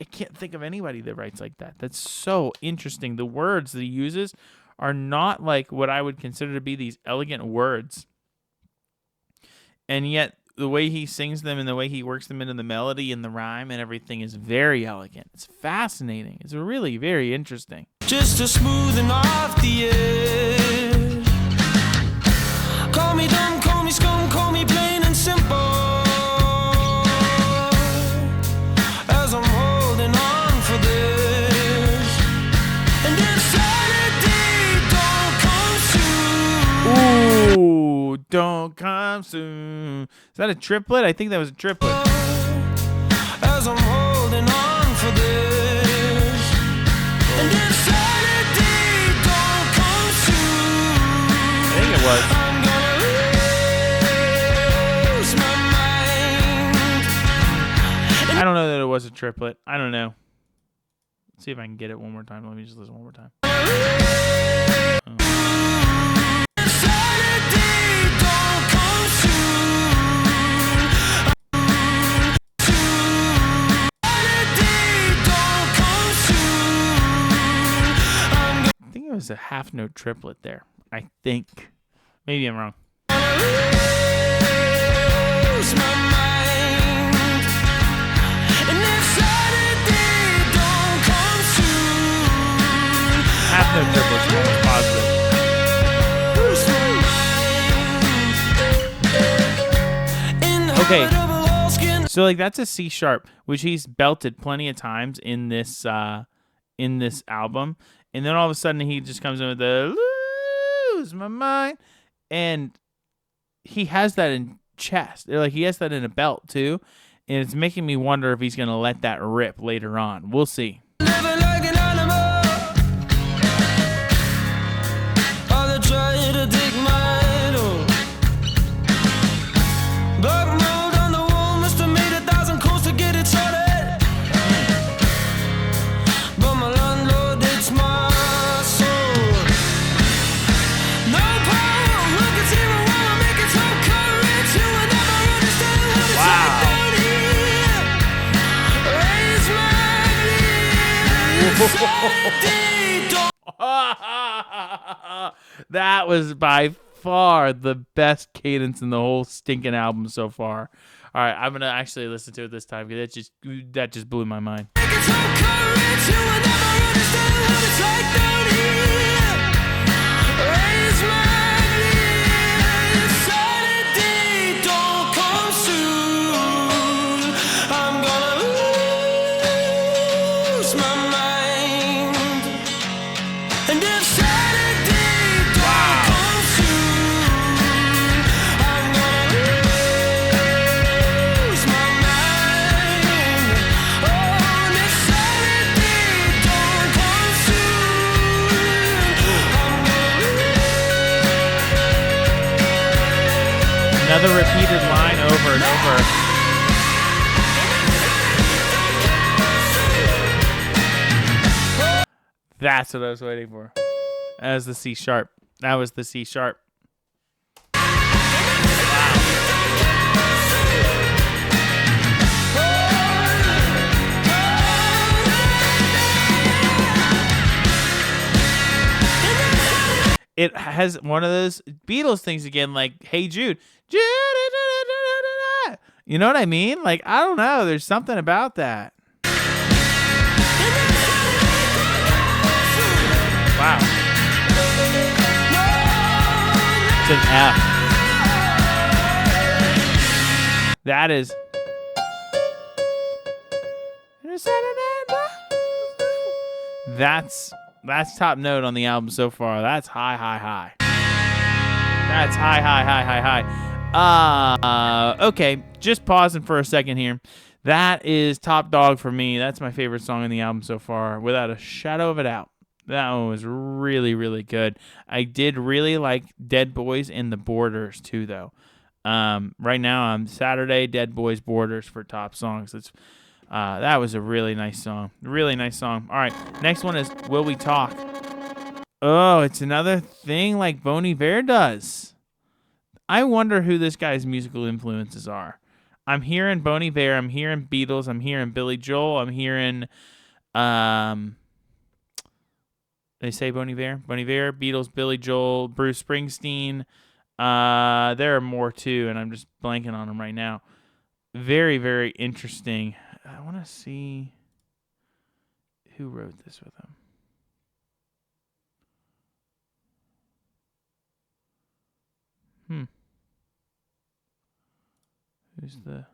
I can't think of anybody that writes like that. That's so interesting. The words that he uses are not like what I would consider to be these elegant words. And yet the way he sings them and the way he works them into the melody and the rhyme and everything is very elegant. It's fascinating. It's really very interesting. Just to smoothen off the edge. Call me dumb, call me scum, call me plain and simple. As I'm holding on for this. And if Saturday don't come soon. Ooh, don't come soon. Is that a triplet? I think that was a triplet. As I'm holding on for this. And if Saturday don't come soon. I think it was. I'm gonna lose my mind. I don't know that it was a triplet. I don't know. Let's see if I can get it one more time. Let me just listen one more time. If Saturday don't come soon. Saturday don't come soon. I'm I think it was a half note triplet there. I think. Maybe I'm wrong. gonna lose my mind. And if Saturday don't come soon. Half note triplets are almost positive. Okay. So like that's a C sharp, which he's belted plenty of times in this album, and then all of a sudden he just comes in with the lose my mind, and he has that in chest, like he has that in a belt too, and it's making me wonder if he's gonna let that rip later on. We'll see. Living like an animal. All the try to take my idol. Black mold on the wall, must have made 1,000 calls to get it started. But my landlord, it's my soul. No power, look at even while I make it That was by far the best cadence in the whole stinking album so far. All right, I'm gonna actually listen to it this time because that just blew my mind. Another repeated line over and over. That's what I was waiting for. That was the C sharp. That was the C sharp. It has one of those Beatles things again, like "Hey Jude." You know what I mean? Like, I don't know. There's something about that. Wow. It's an F. That is. That's top note on the album so far. That's high, high, high. That's high, high, high, high, high. Okay, just pausing for a second here. That is top dog for me. That's my favorite song on the album so far, without a shadow of a doubt. That one was really, really good. I did really like Dead Boys and the Borders too, though. Right now, I'm Saturday, Dead Boys, Borders for top songs. That was a really nice song. Really nice song. All right, next one is Will We Talk? Oh, it's another thing like Bon Iver does. I wonder who this guy's musical influences are. I'm hearing Bon Iver. I'm hearing Beatles. I'm hearing Billy Joel. I'm hearing, they say Bon Iver? Bon Iver, Beatles, Billy Joel, Bruce Springsteen. There are more too, and I'm just blanking on them right now. Very, very interesting. I want to see who wrote this with him. Who's the...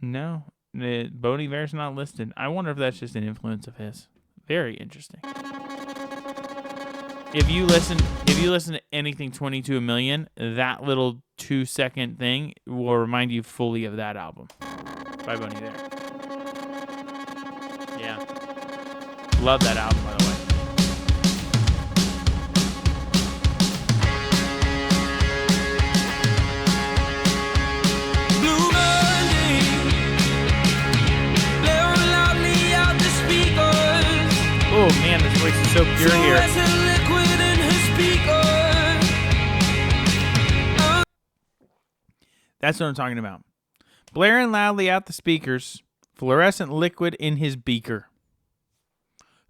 No, Bon Iver's not listed. I wonder if that's just an influence of his. Very interesting. If you listen to anything 22 a Million, that little 2-second thing will remind you fully of that album by Bon Iver. Yeah. Love that album, by the way. Oh man, this voice is so pure here. That's what I'm talking about. Blaring loudly out the speakers, fluorescent liquid in his beaker.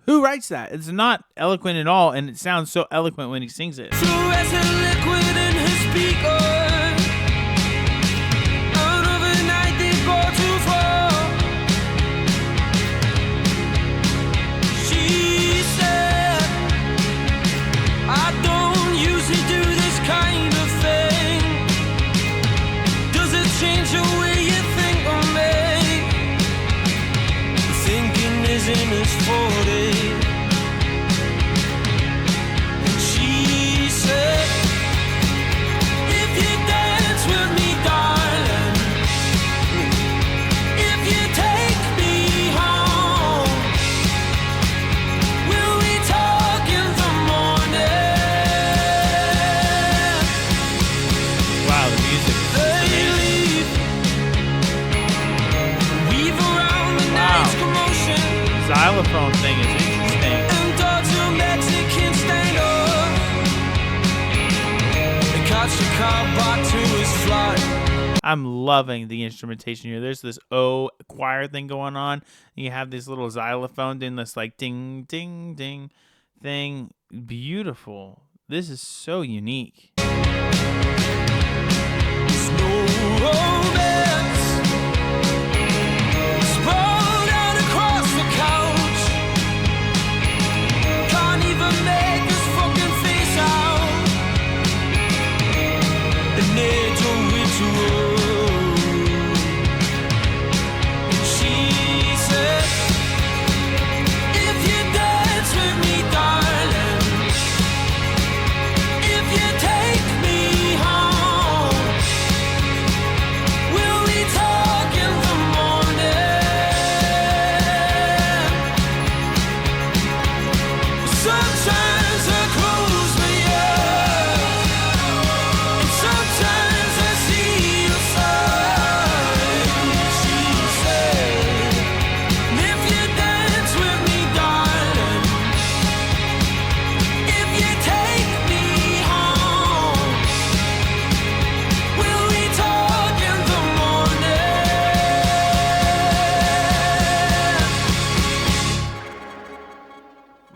Who writes that? It's not eloquent at all, and it sounds so eloquent when he sings it. Fluorescent liquid in his beaker. Out of a night they go too far. She said, I don't usually do this kind of thing. Does it change the way you think of me? Thinking is in his 40s. And she said, if you dance with me, darling, if you take me home, will we talk in the morning? Wow, the music is They leave, weave around the night's commotion, xylophone thing is interesting. and dogs a Mexican standoff. They catch the car back to his flight. I'm loving the instrumentation here. There's this choir thing going on. You have this little xylophone doing this like ding, ding, ding thing. Beautiful. This is so unique.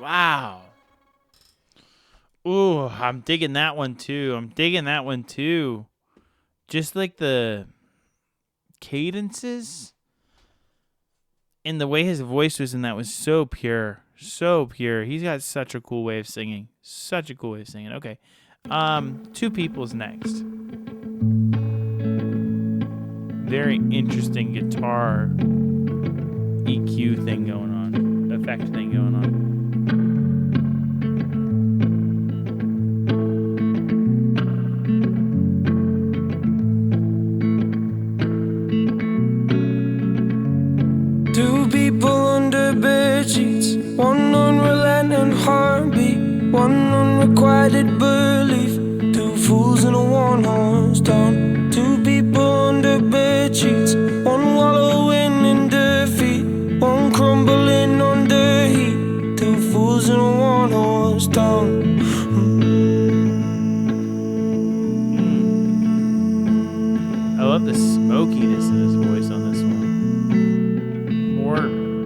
Wow. Ooh, I'm digging that one too. Just like the cadences and the way his voice was in that was so pure. So pure. He's got such a cool way of singing. Okay. Two People's next. Very interesting guitar EQ thing going on. Effect thing going on. Two people under bed sheets, one unrelenting heartbeat, one unrequited belief. Two fools in a one-horse town. Two people under bed sheets, one wallowing in defeat, one crumbling under heat. Two fools in a one-horse town. I love the smokiness in his voice on this one.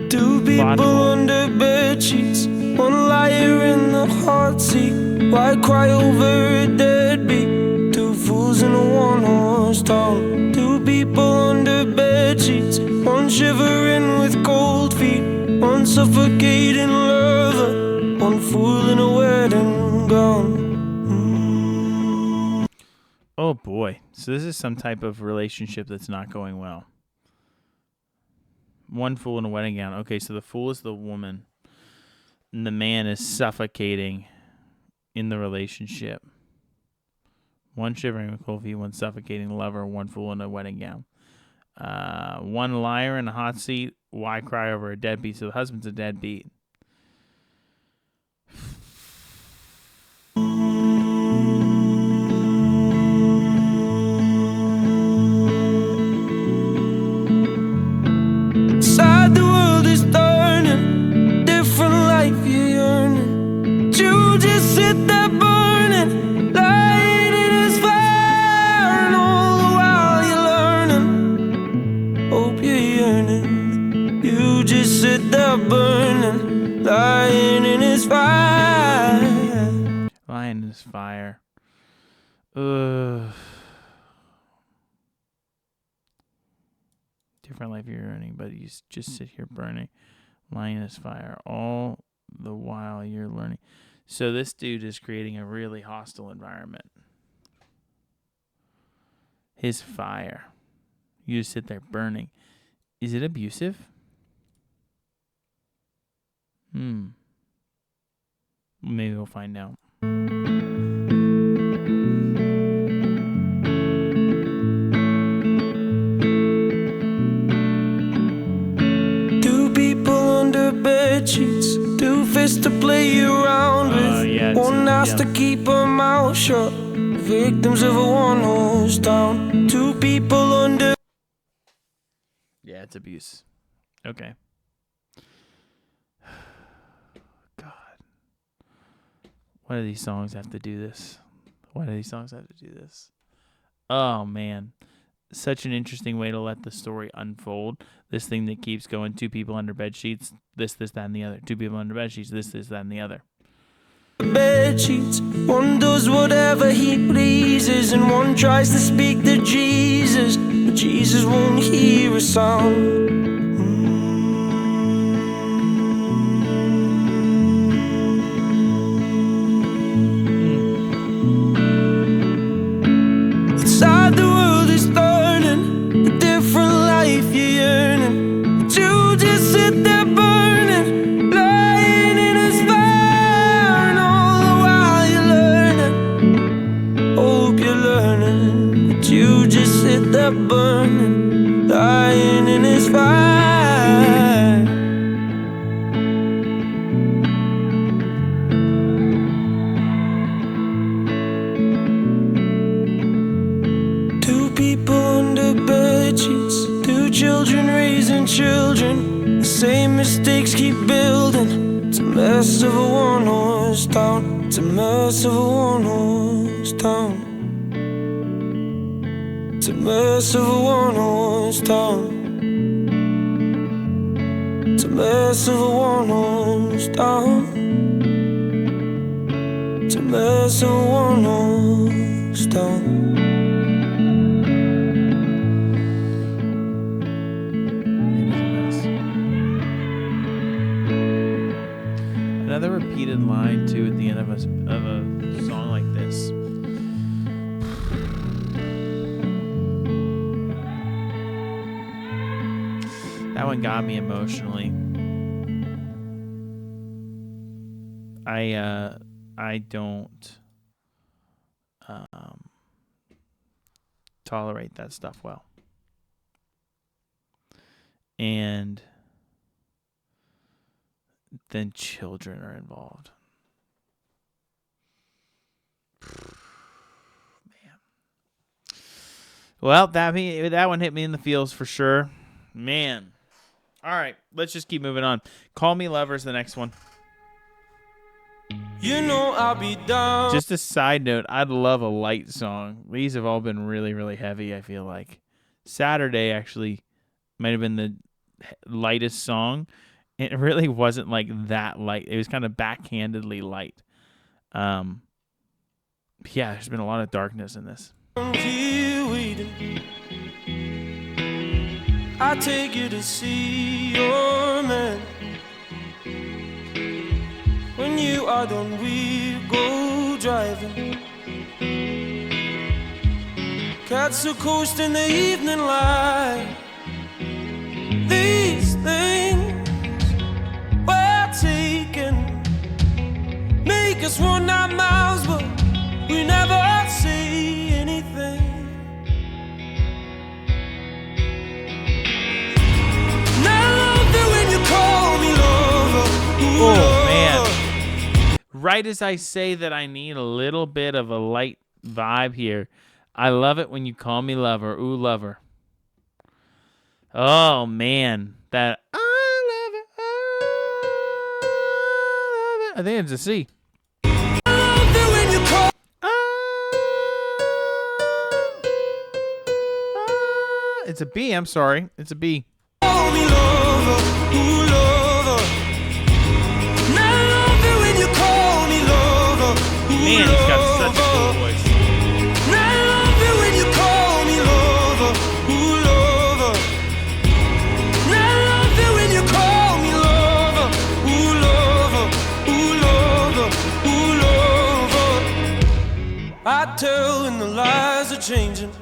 Two people under bed sheets, one liar in the hot seat. Why cry over a deadbeat? Two fools in a one-horse town. Two people under bed sheets, one shivering with cold feet, one suffocating lover, one fool in a wedding gown. Oh boy. So this is some type of relationship that's not going well. One fool in a wedding gown. Okay, so the fool is the woman, and the man is suffocating in the relationship. One shivering with cold feet, one suffocating lover, one fool in a wedding gown. One liar in a hot seat. Why cry over a deadbeat? So the husband's a deadbeat. Burning, lying in his fire. Lying in his fire. Ugh. Different life you're earning, but you just sit here burning, lying in his fire, all the while you're learning. So this dude is creating a really hostile environment. His fire. You just sit there burning. Is it abusive? Maybe we'll find out. Two people under bed sheets, two fists to play around with, one has to keep her mouth shut. Victims of a one-horse town. Two people under. Yeah, it's abuse. Okay. Why do these songs have to do this? Oh, man. such an interesting way to let the story unfold. This thing that keeps going, 2 people under bed sheets, this, that, and the other. 2 people under bed sheets, this, that, and the other. Bed sheets, one does whatever he pleases, and one tries to speak to Jesus, but Jesus won't hear a sound. Outside the world is turning, a different life you're yearning, but you just sit there burning, lying in his fire, and all the while you're learning. Hope you're learning, but you just sit there burning, lying in his fire. People under bed sheets, 2 children raising children. The same mistakes keep building. It's a mess of a one-horse town. It's a mess of a one-horse town. It's a mess of a one-horse town. It's a mess of a one-horse town. It's a mess of a one-horse town. Another repeated line too at the end of a song like this. That one got me emotionally. I don't tolerate that stuff well. And then children are involved. Man. Well, that one hit me in the feels for sure. Man. All right, let's just keep moving on. Call Me Lover's the next one. You know I'll be down. Just a side note, I'd love a light song. These have all been really, really heavy, I feel like. Saturday actually might have been the lightest song. It really wasn't like that light. It was kind of backhandedly light. Yeah, there's been a lot of darkness in this. I'm here waiting. I take you to see your man. When you are done, we go driving. Cats are coast in the evening light. These things we're taking make us run our mouths, but we never say anything. Oh, man. Right as I say that I need a little bit of a light vibe here, I love it when you call me lover. Ooh, lover. Oh, man. That I love it. I think it's a C. It's a B. I'm sorry. It's a B. Man, he's got such a cool voice. I tell when the lies are changing.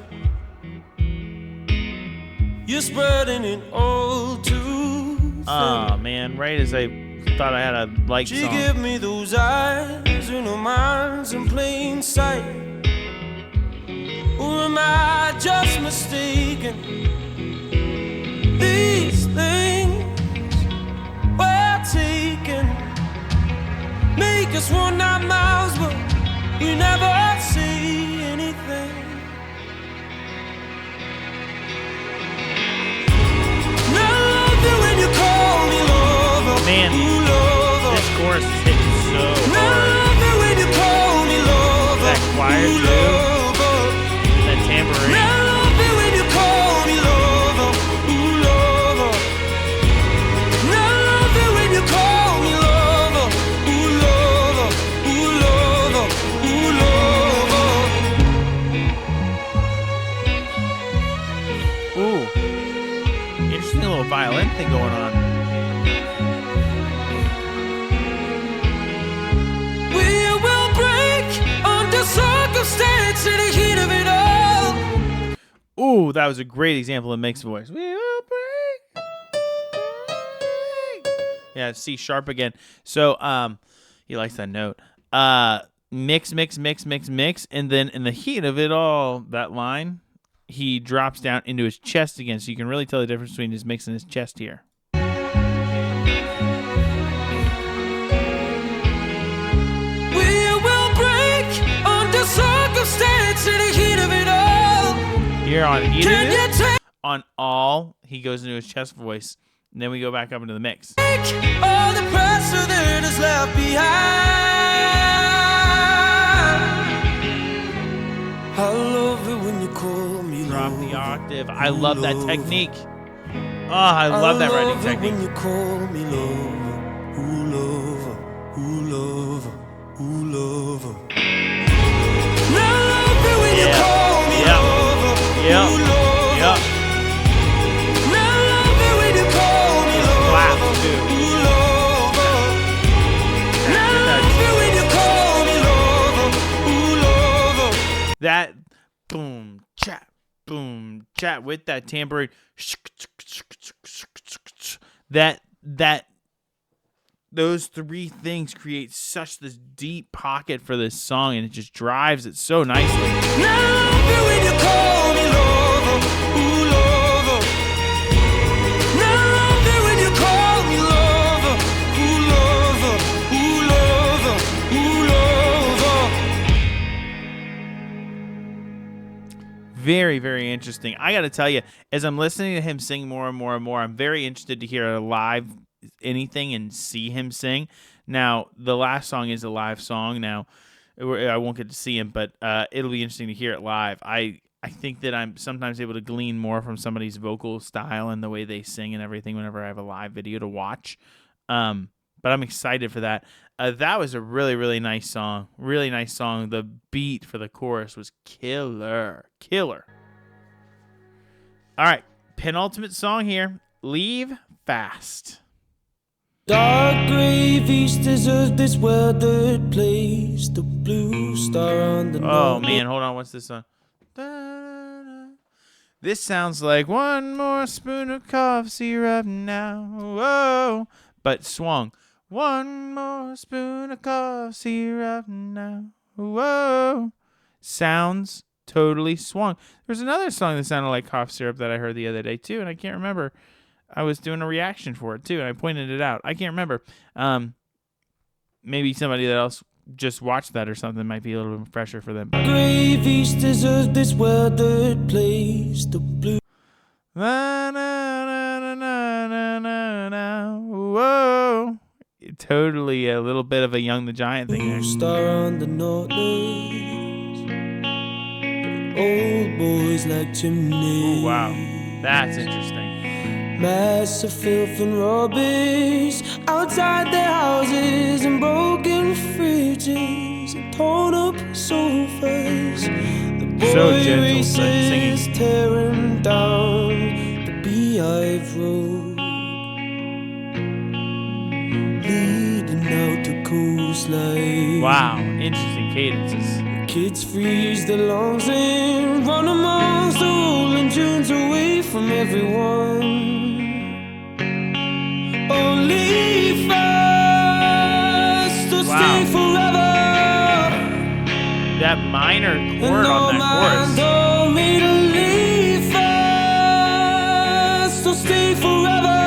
You're spreading it all too thin. Oh, man. Right as I thought I had a light song. She give me those eyes in her mind's in plain sight. Or am I just mistaken? These things we're taking make us run our mouths, but we never say anything. Man, this chorus is hitting so hard. That choir too, that tambourine. interesting little violin thing going on. We will break under circumstance in the heat of it all. Ooh, that was a great example of Mick's voice. We will break. Yeah, C sharp again. So he likes that note. Mix, mix, mix, mix, mix, and then in the heat of it all, that line, he drops down into his chest again. So you can really tell the difference between his mix and his chest here. We will break under circumstance in the heat of it all. Here on heat of Can you it, take on all, he goes into his chest voice. And then we go back up into the mix. all the pressure that is left behind? I love it when you call me Drop love. the octave. I love that technique. Oh, I love that writing it technique. when you call me lover. Ooh, lover. Ooh, lover. Ooh, lover. I love it when you call me lover. Yeah. Ooh, lover. Yeah. I love it when you call me lover. Clap, too. Ooh, lover. I love it when you call me lover. Ooh, lover. That boom, chat with that tambourine. That those three things create such this deep pocket for this song, and it just drives it so nicely. I love it when you call me lover. Ooh, lover. I love it when you call me lover. Ooh, lover. Ooh, lover. Ooh, lover. Very, very interesting. I got to tell you, as I'm listening to him sing more and more and more, I'm very interested to hear a live anything and see him sing. Now, the last song is a live song. Now, I won't get to see him, but it'll be interesting to hear it live. I think that I'm sometimes able to glean more from somebody's vocal style and the way they sing and everything whenever I have a live video to watch. But I'm excited for that. That was a really, really nice song. Really nice song. The beat for the chorus was killer. Killer. All right. Penultimate song here. Leave Fast. Dark gray vistas of this weathered place. The blue star on the Oh, north. man. Hold on. What's this song? Da-da-da. This sounds like one more spoon of cough syrup now. Whoa. But swung. One more spoon of cough syrup now. Whoa. Sounds totally swung. There's another song that sounded like cough syrup that I heard the other day, too, and I can't remember. I was doing a reaction for it, too, and I pointed it out. I can't remember. Maybe somebody that else just watched that or something might be a little bit fresher for them. Gray vistas of this weathered place. The blue. Na, na, na, na, na, na, na, na. Whoa. Totally a little bit of a Young the Giant thing there. Star on the northeast. Old boys like chimneys. Ooh, wow. That's interesting. Massive filth and rubbish outside their houses, and broken fridges and torn up sofas. The boy So gentle races singing. tearing down the Beehive Road, leading out to coastline. Wow. Interesting cadences. Kids freeze their lungs and run amongst the rolling dunes away from everyone. Only fast to stay forever. That minor And chord all on my that chorus. told me to leave fast to stay forever.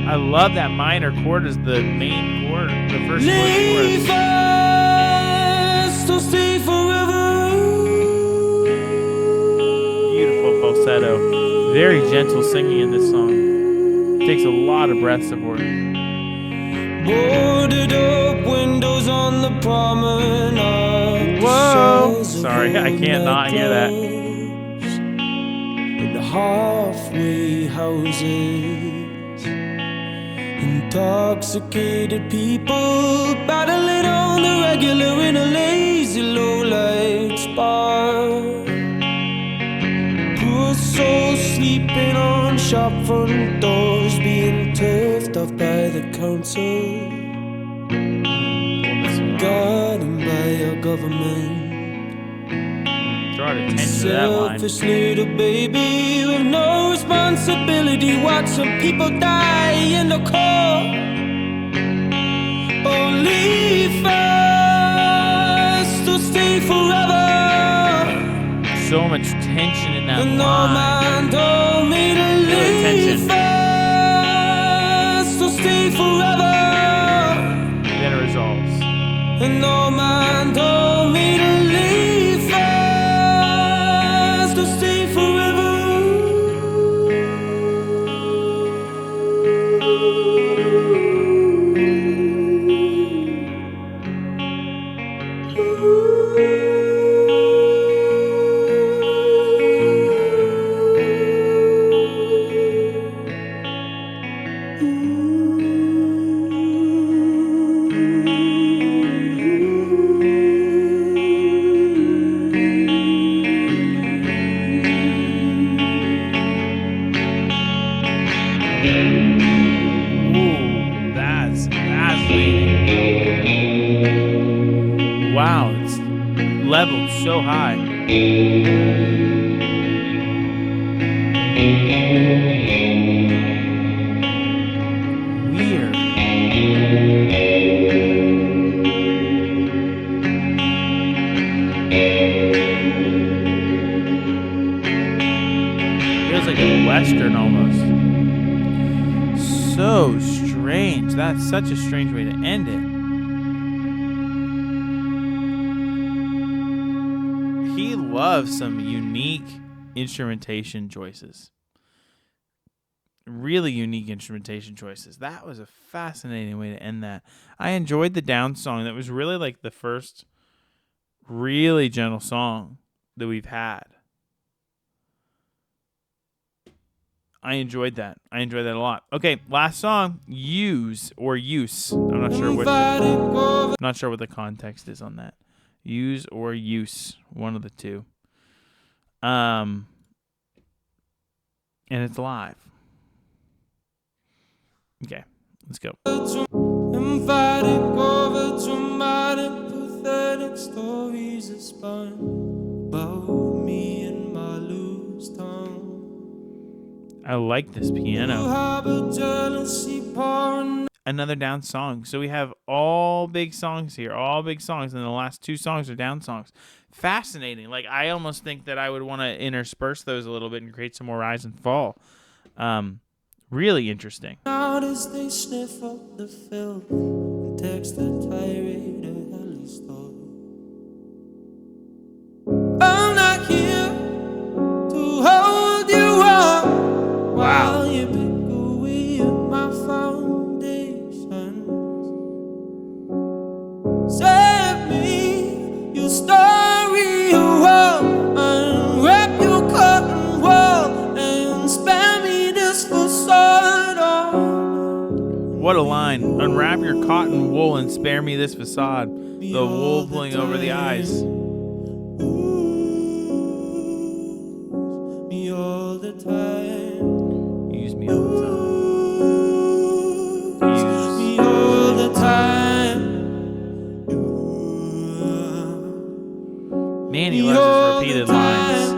I love that minor chord as the main chord, the first chord of the Leave chorus. fast to stay forever. Beautiful falsetto. Very gentle singing in this song. Takes a lot of breath support. Boarded up windows on the promenade. Whoa! Sorry, I can't not hear that. In the halfway houses, intoxicated people battling on the regular in a lazy low-light bar. Poor souls sleeping on shop front doors being turfed off by the council, guarded by our government. Draw attention to that line. Selfish little baby with no responsibility, watching people die in the cold. Only fast to stay forever. So much tension in that And no line. man told me to leave fast to stay forever. Then it resolves. And no man told me to leave fast to stay forever. Ooh, that's fascinating. Wow, it's leveled so high. Weird. Feels like a Western almost. So strange. That's such a strange way to end it. He loves some unique instrumentation choices. Really unique instrumentation choices. That was a fascinating way to end that. I enjoyed the down song. That was really like the first really gentle song that we've had. I enjoyed that. I enjoyed that a lot. Okay, last song, Use or Use. I'm not sure what the context is on that. Use or Use, one of the two. And it's live. Okay, let's go. Emphatic over dramatic, pathetic stories are spun about me and my loose tongue. I like this piano. Another down song. So we have all big songs here, all big songs, and the last two songs are down songs. Fascinating. Like, I almost think that I would want to intersperse those a little bit and create some more rise and fall. Really interesting. Out as they sniff up the filth and text a tirade of hell stuff. I'm not here to hold you up. Wow. While you pick away at my foundations. Set me your story well, unwrap your cotton wool and spare me this facade on. What a line. Unwrap your cotton wool and spare me this facade. The wool pulling over the eyes. Me all the time. Use me all the time. Use me all the time. Man, he loves his repeated lines.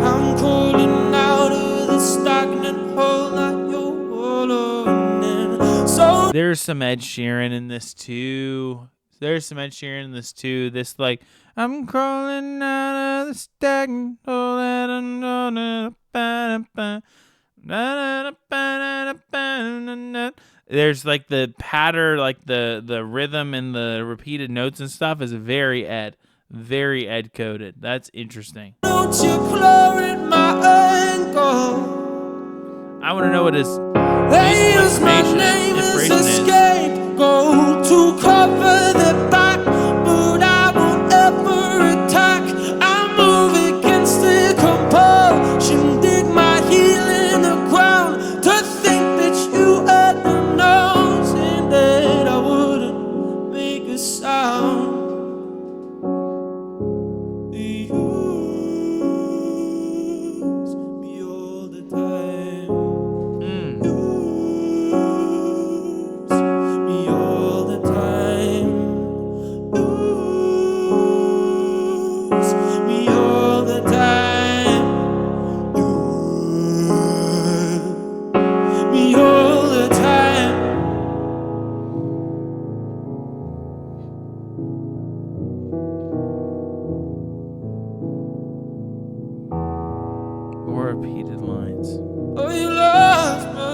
I'm crawling out of the stagnant hole that you're wallowing in. So There's some Ed Sheeran in this too. This like, I'm crawling out of the stagnant hole that I'm gonna. There's like the patter, like the rhythm and the repeated notes and stuff is very Ed coded. That's interesting. don't you claw at my ankle. I want to know what his They musical use my name as a inspiration is. scapegoat to cover the back, but I won't ever attack. I move against the compulsion, dig my heel in the ground to think that you had the nose and that I wouldn't make a sound. They use me all the time. more repeated lines. Oh, you love me.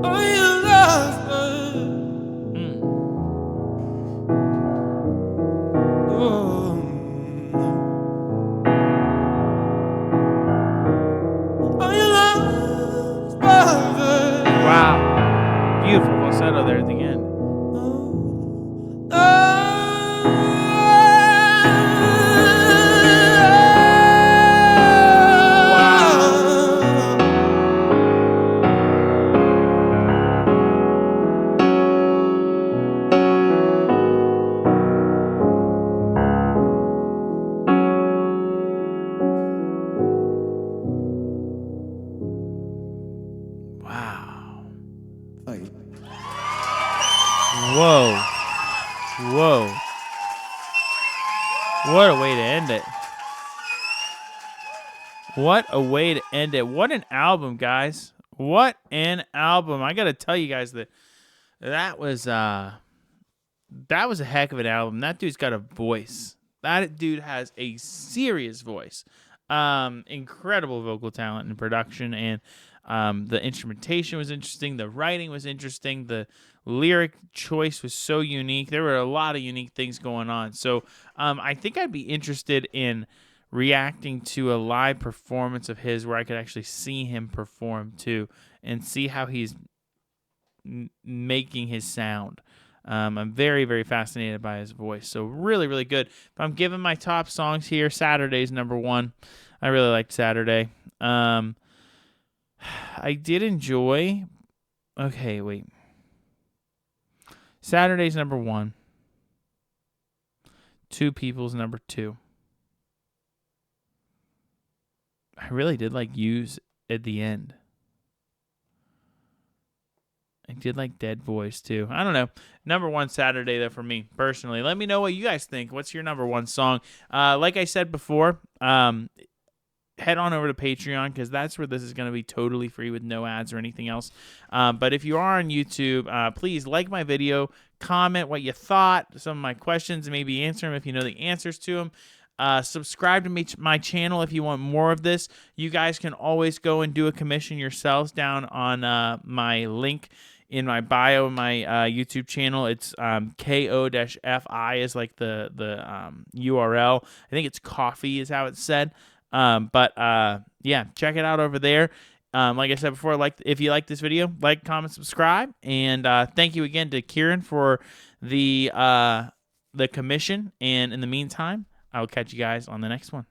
Oh, you love me. Oh, you love me. Wow. Beautiful falsetto there at the end. Wow. Whoa. Whoa. What a way to end it. What a way to end it. What an album, guys. What an album. I got to tell you guys that was a heck of an album. That dude's got a voice. That dude has a serious voice. Incredible vocal talent and production, and the instrumentation was interesting. The writing was interesting. The lyric choice was so unique. There were a lot of unique things going on. So I think I'd be interested in reacting to a live performance of his where I could actually see him perform too and see how he's making his sound. I'm very, very fascinated by his voice. So really, really good. If I'm giving my top songs here, Saturday's number one. I really liked Saturday. I did enjoy. Okay, wait. Saturday's number one. Two People's number two. I really did like Use at the end. I did like Dead Voice too. I don't know. Number one Saturday though for me personally. Let me know what you guys think. What's your number one song? Like I said before, head on over to Patreon because that's where this is going to be totally free with no ads or anything else. But if you are on YouTube, please like my video, comment what you thought, some of my questions, and maybe answer them if you know the answers to them. Subscribe to my channel if you want more of this. You guys can always go and do a commission yourselves down on my link in my bio, my YouTube channel. It's ko-fi is like the URL. I think it's coffee is how it's said. But yeah, check it out over there. Like I said before, if you like this video, like, comment, subscribe, and thank you again to Kieran for the commission. And in the meantime, I will catch you guys on the next one.